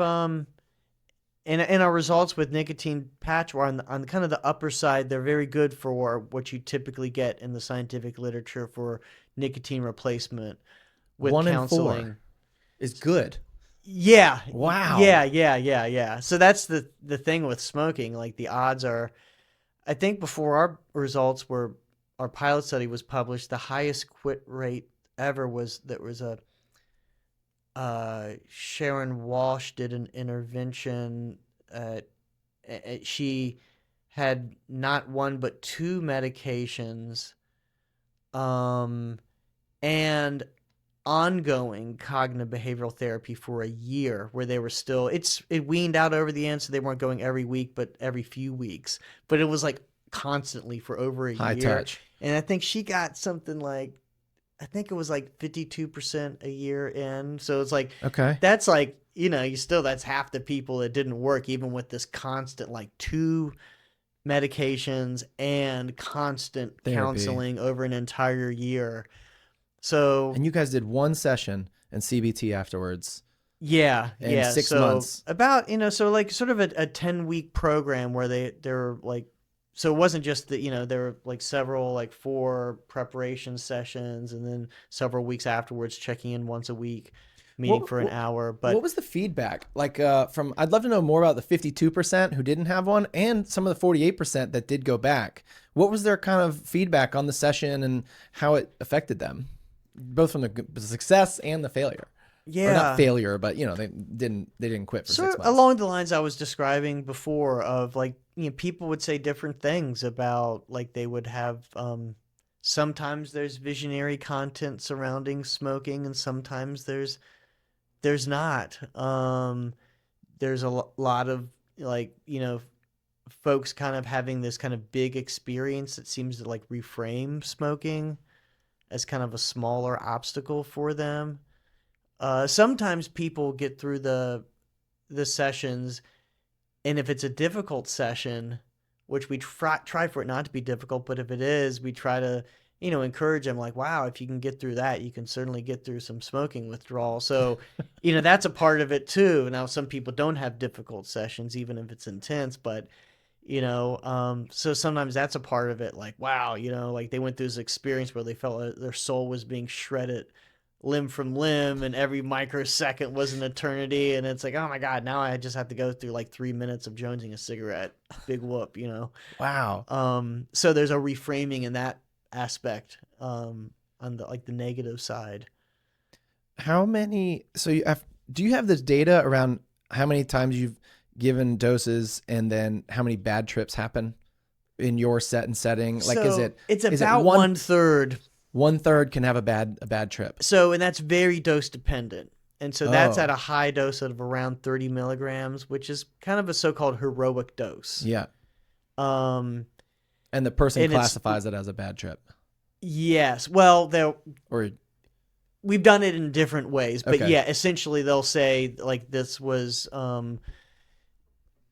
and our results with nicotine patch were on kind of the upper side. They're very good for what you typically get in the scientific literature for nicotine replacement with 1 in counseling. 4 is good. Yeah. Wow. Yeah. So that's the thing with smoking. Like the odds are, I think before our results our pilot study was published, the highest quit rate ever was Sharon Walsh did an intervention. She had not one but 2 medications, and ongoing cognitive behavioral therapy for a year, where they were still, it weaned out over the end, so they weren't going every week but every few weeks, but it was like constantly for over a year. High touch. And I think she got something like, I think it was like 52% a year in. So it's like, okay, that's like, that's half the people that didn't work, even with this constant, like 2 medications and constant therapy. Counseling over an entire year. So And you guys did one session and CBT afterwards. yeah, in yeah. 6 so months. about, so like sort of a 10-week program where they're like, so it wasn't just that, there were like several, like 4 preparation sessions and then several weeks afterwards checking in once a week, meeting for an hour. But what was the feedback? Like I'd love to know more about the 52% who didn't have one and some of the 48% that did go back. What was their kind of feedback on the session and how it affected them, both from the success and the failure? yeah, Or not failure, but they didn't quit for 6 months. Along the lines I was describing before of like, people would say different things about, like, they would have, sometimes there's visionary content surrounding smoking and sometimes there's not. There's a lot of, like, folks kind of having this kind of big experience that seems to like reframe smoking as kind of a smaller obstacle for them. Sometimes people get through the sessions, and if it's a difficult session, which we try for it not to be difficult, but if it is, we try to, encourage them, like, wow, if you can get through that, you can certainly get through some smoking withdrawal. So, that's a part of it too. Now, some people don't have difficult sessions, even if it's intense, but, so sometimes that's a part of it. Like, wow, like they went through this experience where they felt like their soul was being shredded limb from limb and every microsecond was an eternity, and it's like, oh my god, now I just have to go through like 3 minutes of jonesing a cigarette. Big whoop. Wow. So there's a reframing in that aspect, on the negative side. How many, do you have this data around how many times you've given doses and then how many bad trips happen in your setting? Like, so it's is about it 1/3. 1/3 can have a bad trip. So, and that's very dose dependent. And so that's Oh. at a high dose of around 30 milligrams, which is kind of a so-called heroic dose. Yeah. Um, And the person and it's- classifies it as a bad trip. yes. Well, Or we've done it in different ways, but Okay. yeah, essentially they'll say like this was,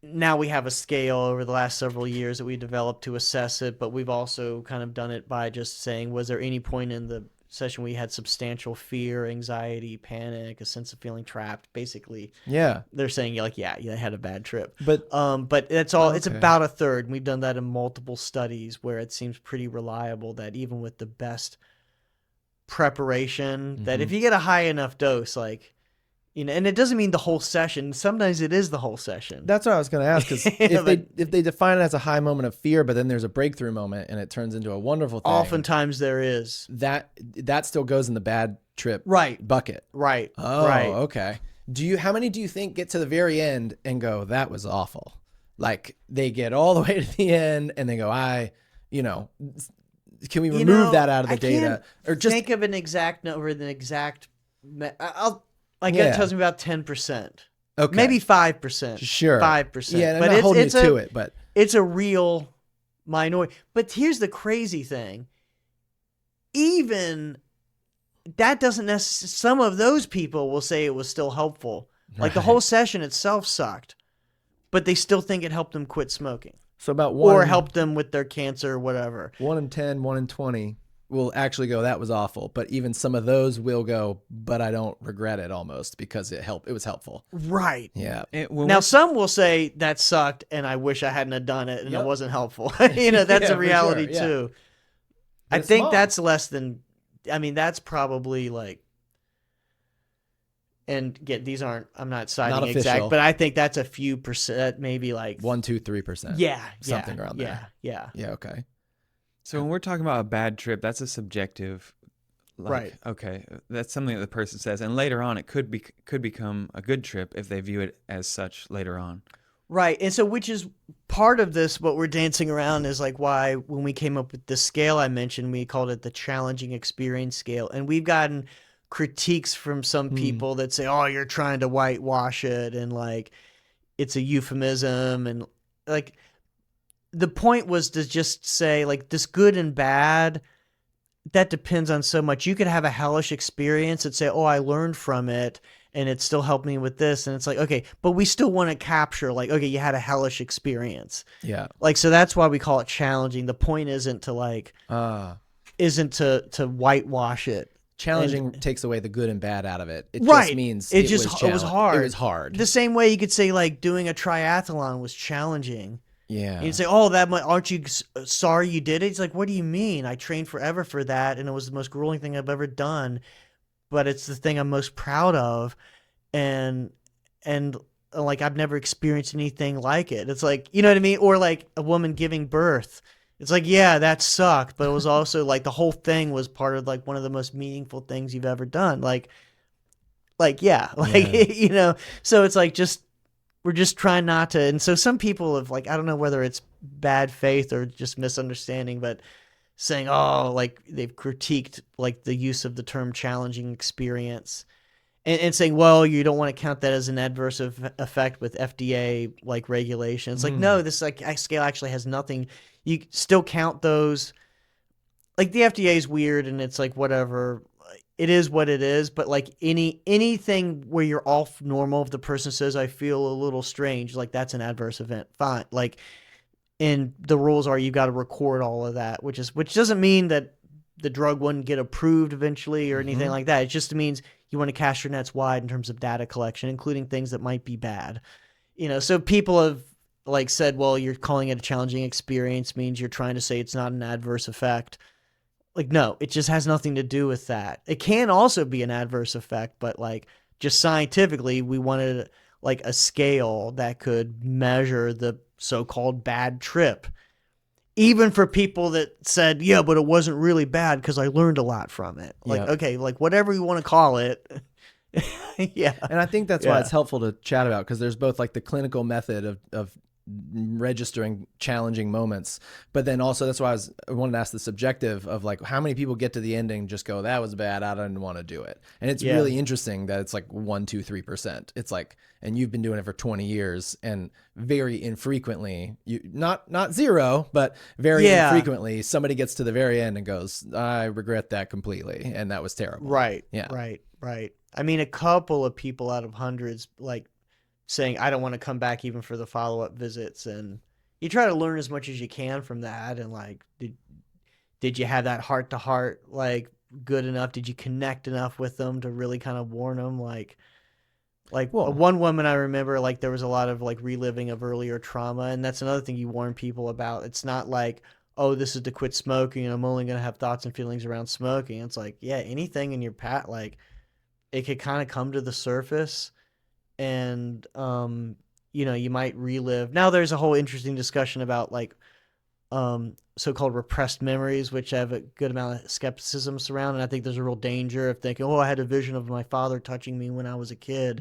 now we have a scale over the last several years that we developed to assess it, but we've also kind of done it by just saying, was there any point in the session we had substantial fear, anxiety, panic, a sense of feeling trapped? Basically, yeah. they're saying like, yeah, they had a bad trip. But But that's all. It's Okay. about 1/3. We've done that in multiple studies where it seems pretty reliable that even with the best preparation, that if you get a high enough dose, like, and it doesn't mean the whole session. Sometimes it is the whole session. that's what I was going to ask, because if they define it as a high moment of fear, but then there's a breakthrough moment and it turns into a wonderful thing, Oftentimes there is. that still goes in the bad trip Right. bucket. Right. Oh, Right. okay. How many do you think get to the very end and go, that was awful? Like they get all the way to the end and they go, can we remove that out of the data? Or just think of an exact number, an exact. My gut Yeah. tells me about 10%. okay. Maybe 5%. Sure. 5%. Yeah, and but I'm not holding it's you to it, but it's a real minority. But here's the crazy thing. Even that doesn't necessarily, some of those people will say it was still helpful. Like the whole session itself sucked, but they still think it helped them quit smoking so about one or helped them with their cancer or whatever. 1 in 10, 1 in 20 will actually go, that was awful. But even some of those will go, but I don't regret it almost because it was helpful. Right. Yeah. Now, some will say that sucked and I wish I hadn't have done it and Yep. it wasn't helpful. That's Yeah, a for reality sure, yeah. too. But I it's think small. that's less than, that's probably like, and again, these aren't, I'm not citing Not exact, official. but I think that's a few percent, maybe like 1, 2, 3%. Yeah. Something around yeah, there. Yeah. Yeah. Okay. So when we're talking about a bad trip, that's a subjective, Right. Okay, that's something that the person says, and later on, it could become a good trip if they view it as such later on. Right. And so, which is part of this, what we're dancing around is like why when we came up with the scale I mentioned, we called it the challenging experience scale. And we've gotten critiques from some people that say, oh, you're trying to whitewash it and like it's a euphemism. And like the point was to just say like this good and bad, that depends on so much. You could have a hellish experience and say, oh, I learned from it and it still helped me with this. And it's like, okay, but we still want to capture like, okay, you had a hellish experience. Yeah. Like, so that's why we call it challenging. The point isn't to like, isn't to whitewash it. challenging takes away the good and bad out of it. It Right. just means it was hard. It was hard. The same way you could say like doing a triathlon was challenging. Yeah. And you'd say, oh, aren't you sorry you did it? It's like, what do you mean? I trained forever for that, and it was the most grueling thing I've ever done, but it's the thing I'm most proud of, and like I've never experienced anything like it. It's like, you know what I mean? Or like a woman giving birth. It's like, yeah, that sucked, but it was also like the whole thing was part of like one of the most meaningful things you've ever done. Yeah. You know, so it's like we're just trying not to. And so some people have like, I don't know whether it's bad faith or just misunderstanding, but saying, oh, like they've critiqued like the use of the term challenging experience and saying, well, you don't want to count that as an adverse effect with FDA like regulation. It's like, no, this like scale actually has nothing. You still count those. Like the FDA is weird and it's like, whatever. It is what it is, but like anything where you're off normal, if the person says I feel a little strange, like that's an adverse event. Fine. Like, and the rules are you've got to record all of that, which doesn't mean that the drug wouldn't get approved eventually or anything like that. It just means you want to cast your nets wide in terms of data collection, including things that might be bad. You know, so people have like said, well, you're calling it a challenging experience means you're trying to say it's not an adverse effect. Like, no, it just has nothing to do with that. It can also be an adverse effect, but like just scientifically, we wanted like a scale that could measure the so-called bad trip. Even for people that said, yeah, but it wasn't really bad because I learned a lot from it. Like, okay, like whatever you want to call it. Yeah. And I think that's why it's helpful to chat about, because there's both like the clinical method of registering challenging moments, but then also that's why I wanted to ask the subjective of like how many people get to the ending and just go, that was bad, I didn't want to do it. And it's really interesting that it's like 1, 2, 3%. It's like, and you've been doing it for 20 years and very infrequently, you not zero, but very infrequently somebody gets to the very end and goes, I regret that completely and that was terrible. Right. Yeah. Right. I mean, a couple of people out of hundreds like saying, I don't want to come back even for the follow-up visits. And you try to learn as much as you can from that. And like, did you have that heart-to-heart, like good enough? Did you connect enough with them to really kind of warn them? Like one woman I remember, like there was a lot of like reliving of earlier trauma. And that's another thing you warn people about. It's not like, oh, this is to quit smoking and I'm only going to have thoughts and feelings around smoking. It's like, yeah, anything in your past, like it could kind of come to the surface. And, you know, you might relive. Now there's a whole interesting discussion about like so-called repressed memories, which I have a good amount of skepticism surrounding. I think there's a real danger of thinking, oh, I had a vision of my father touching me when I was a kid.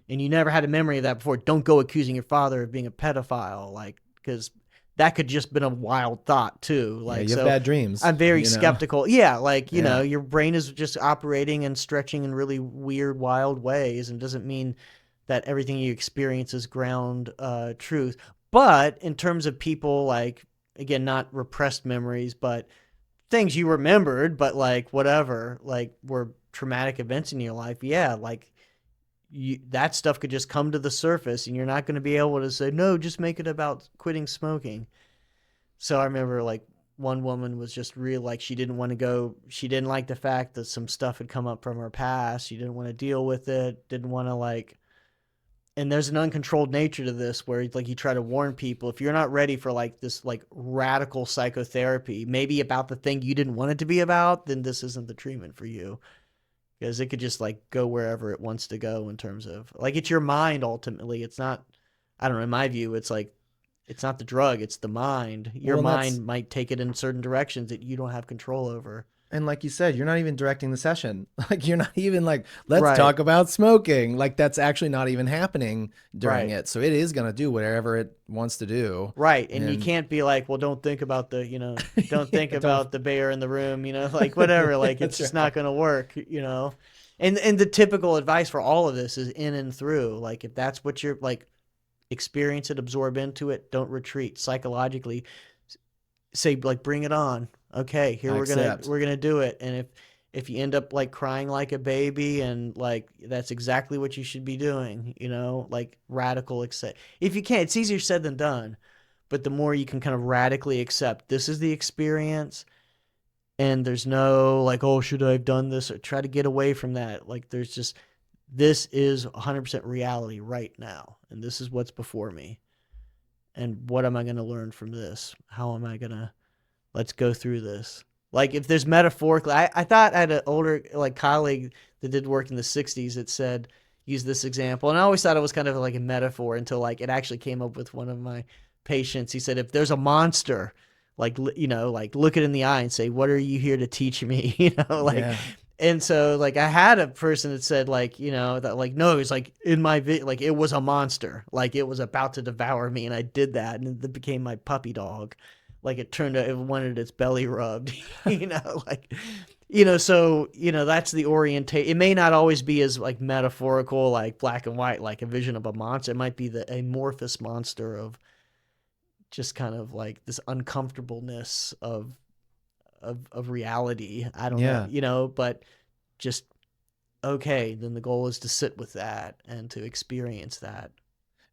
And you never had a memory of that before. Don't go accusing your father of being a pedophile, like, because that could just been a wild thought too. Like, you have bad dreams. I'm very skeptical. Yeah, like, you know, your brain is just operating and stretching in really weird, wild ways, and doesn't mean that everything you experience is ground truth. But in terms of people, like, again, not repressed memories, but things you remembered, but like whatever, like were traumatic events in your life. Yeah, like that stuff could just come to the surface and you're not going to be able to say, no, just make it about quitting smoking. So I remember like one woman was just real, like she didn't want to go. She didn't like the fact that some stuff had come up from her past. She didn't want to deal with it. Didn't want to like, and there's an uncontrolled nature to this where like you try to warn people, if you're not ready for like this like radical psychotherapy, maybe about the thing you didn't want it to be about, then this isn't the treatment for you. Because it could just like go wherever it wants to go in terms of like, it's your mind ultimately. It's not, I don't know, in my view, it's like, it's not the drug, it's the mind. Your mind might take it in certain directions that you don't have control over. And like you said, you're not even directing the session. Like you're not even like, let's talk about smoking. Like that's actually not even happening during it. So it is going to do whatever it wants to do. Right. And you can't be like, well, don't think about the, you know, don't think about the bear in the room, you know, like whatever, like it's just not going to work, you know? And the typical advice for all of this is in and through. Like if that's what you're like, experience it, absorb into it, don't retreat psychologically. Say like, bring it on. Okay, here we're gonna do it. And if you end up like crying like a baby and like that's exactly what you should be doing, you know, like radical accept. If you can't, it's easier said than done. But the more you can kind of radically accept this is the experience And there's no like, oh, should I have done this, or try to get away from that. Like there's just, this is 100% reality right now. And this is what's before me. And what am I going to learn from this? How am I going to, let's go through this. Like if there's metaphorically, I thought I had an older like colleague that did work in the 60s that said, use this example. And I always thought it was kind of like a metaphor until like it actually came up with one of my patients. He said, if there's a monster, like, you know, like look it in the eye and say, what are you here to teach me? You know, like, Yeah. and so like I had a person that said like, you know, that like, no, it's like in my like it was a monster, like it was about to devour me. And I did that and it became my puppy dog. Like it turned out it wanted its belly rubbed, you know, like, you know, so, you know, that's the orientation. It may not always be as like metaphorical, like black and white, like a vision of a monster. It might be the amorphous monster of just kind of like this uncomfortableness of reality. I don't know, you know, but just, okay, then the goal is to sit with that and to experience that.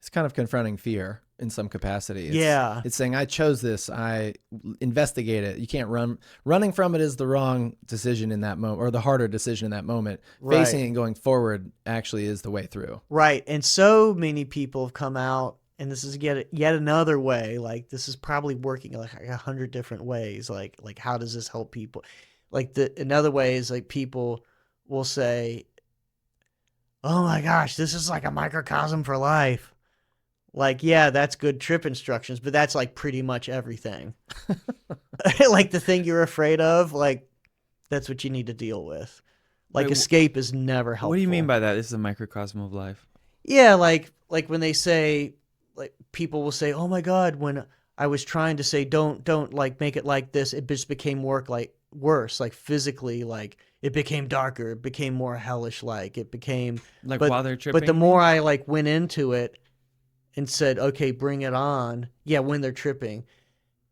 It's kind of confronting fear in some capacity. It's saying, I chose this. I investigate it. You can't run. Running from it is the wrong decision in that moment, or the harder decision in that moment. Right. Facing it and going forward actually is the way through. Right. And so many people have come out, and this is yet another way. Like this is probably working like 100 different ways. Like how does this help people? Like another way is like people will say, oh my gosh, this is like a microcosm for life. Like, yeah, that's good trip instructions, but that's like pretty much everything. Like the thing you're afraid of, like that's what you need to deal with. Like Wait, escape is never helpful. What do you mean by that? This is a microcosm of life. Yeah, like when they say, like people will say, oh my God, when I was trying to say don't like make it like this, it just became worse, like physically, like it became darker, it became more hellish, like it became Like while they're tripping. But the more I like went into it and said, okay, bring it on. Yeah, when they're tripping.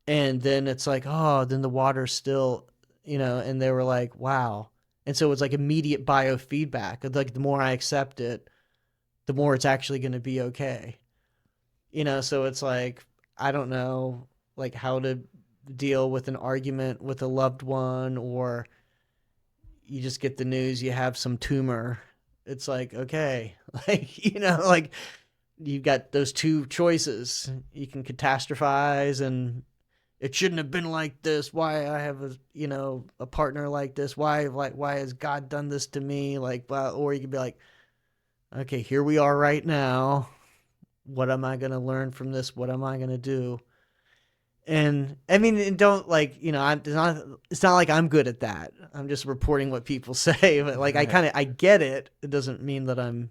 And then it's like, oh, then the water's still, you know, and they were like, wow. And so it's like immediate biofeedback. Like the more I accept it, the more it's actually going to be okay. You know, so it's like, I don't know, like how to deal with an argument with a loved one, or you just get the news you have some tumor. It's like, okay, like, you know, like you've got those two choices. You can catastrophize and it shouldn't have been like this. Why I have a partner like this? Why has God done this to me? Like, well, or you could be like, okay, here we are right now. What am I going to learn from this? What am I going to do? And I mean, and don't like, you know, it's not like I'm good at that. I'm just reporting what people say, but like, right. I get it. It doesn't mean that I'm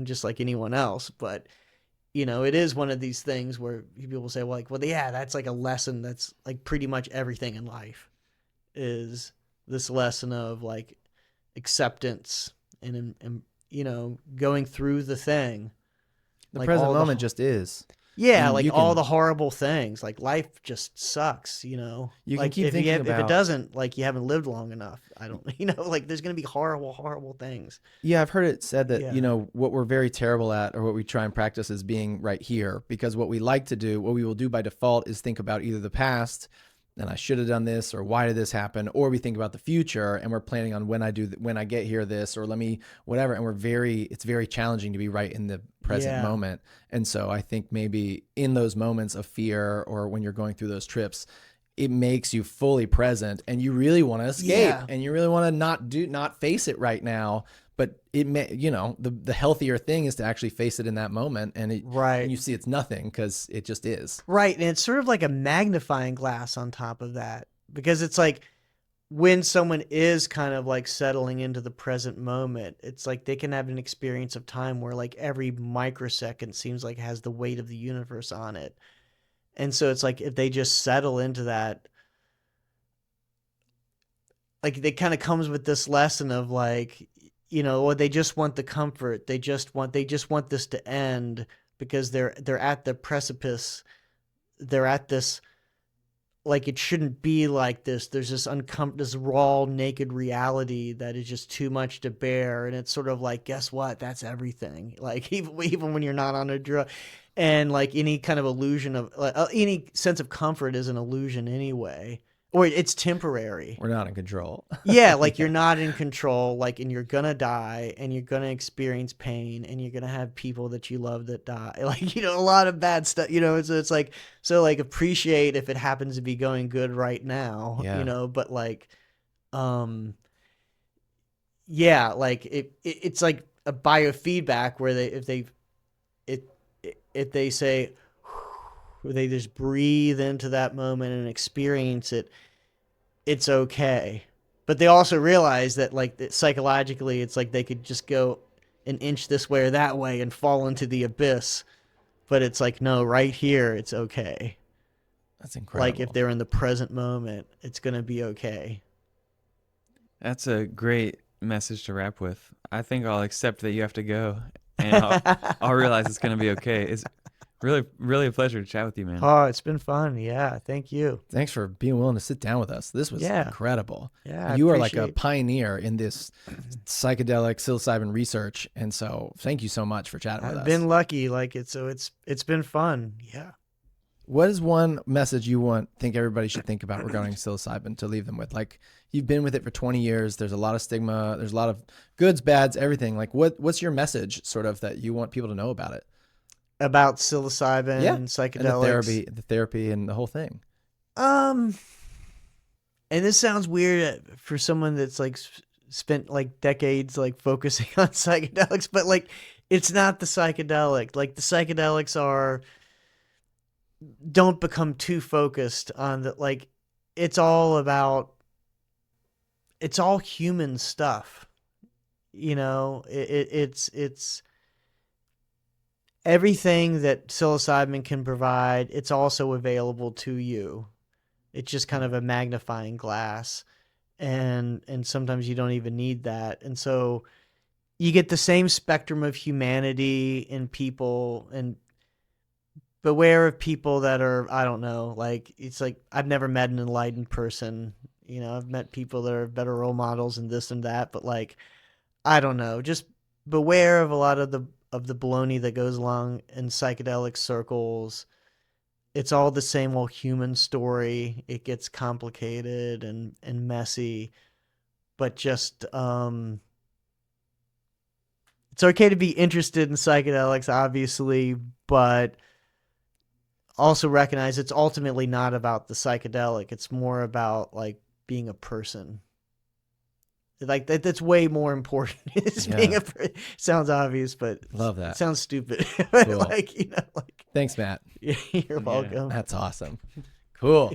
just like anyone else, but you know, it is one of these things where people say, well, yeah, that's like a lesson. That's like pretty much everything in life is this lesson of like acceptance and you know, going through the thing. The like present moment just is. Yeah, like all the horrible things. Like life just sucks, you know. You like can keep thinking about. If it doesn't, like you haven't lived long enough. I don't, you know, like there's gonna be horrible, horrible things. Yeah, I've heard it said that you know what we're very terrible at, or what we try and practice, is being right here. Because what we like to do, what we will do by default, is think about either the past, and I should have done this, or why did this happen, or we think about the future and we're planning on when I get here this, or let me whatever, and it's very challenging to be right in the present moment. And so I think maybe in those moments of fear, or when you're going through those trips, it makes you fully present, and you really want to escape, and you really want to not face it right now. But it may, you know, the healthier thing is to actually face it in that moment, and and you see it's nothing because it just is. Right. And it's sort of like a magnifying glass on top of that, because it's like when someone is kind of like settling into the present moment, it's like they can have an experience of time where like every microsecond seems like it has the weight of the universe on it. And so it's like if they just settle into that, like it kind of comes with this lesson of like, you know, or they just want the comfort. They just want this to end because they're at the precipice. They're at this, like it shouldn't be like this. There's this raw, naked reality that is just too much to bear. And it's sort of like, guess what? That's everything. Like even when you're not on a drug, and like any kind of illusion of any sense of comfort is an illusion anyway. or it's temporary. We're not in control. Yeah, like you're not in control, like, and you're gonna die, and you're gonna experience pain, and you're gonna have people that you love that die, like, a lot of bad stuff, so it's like, so like appreciate if it happens to be going good right now, Yeah. but like, yeah, like it's like a biofeedback where if they say, they just breathe into that moment and experience it, it's okay. But they also realize that, like, that psychologically, it's like they could just go an inch this way or that way and fall into the abyss. But it's like, no, right here, it's okay. That's incredible. Like, if they're in the present moment, it's going to be okay. That's a great message to wrap with. I think I'll accept that you have to go, and I'll realize it's going to be okay. It's really, really a pleasure to chat with you, man. Oh, it's been fun. Yeah, thank you. Thanks for being willing to sit down with us. This was incredible. Yeah, you are like a pioneer in this psychedelic psilocybin research, and so thank you so much for chatting with us. I've been lucky, like it's been fun. Yeah. What is one message you think everybody should think about regarding psilocybin to leave them with? Like, you've been with it for 20 years. There's a lot of stigma. There's a lot of goods, bads, everything. Like, what's your message, sort of, that you want people to know about it? About psilocybin and psychedelics, and the therapy, and the whole thing. And this sounds weird for someone that's like spent like decades like focusing on psychedelics, but like it's not the psychedelic. Like the psychedelics don't become too focused on the, like, it's all human stuff. It's everything that psilocybin can provide. It's also available to you. It's just kind of a magnifying glass, and sometimes you don't even need that. And so you get the same spectrum of humanity in people, and beware of people that are, I don't know, like, it's like, I've never met an enlightened person. I've met people that are better role models and this and that, but like, I don't know, just beware of a lot of the baloney that goes along in psychedelic circles. It's all the same old human story. It gets complicated and messy, but just, it's okay to be interested in psychedelics, obviously, but also recognize it's ultimately not about the psychedelic. It's more about like being a person. Like that's way more important. Being sounds obvious, but love that. It sounds stupid. Cool. Like, Thanks, Matt. You're welcome. That's awesome. Cool.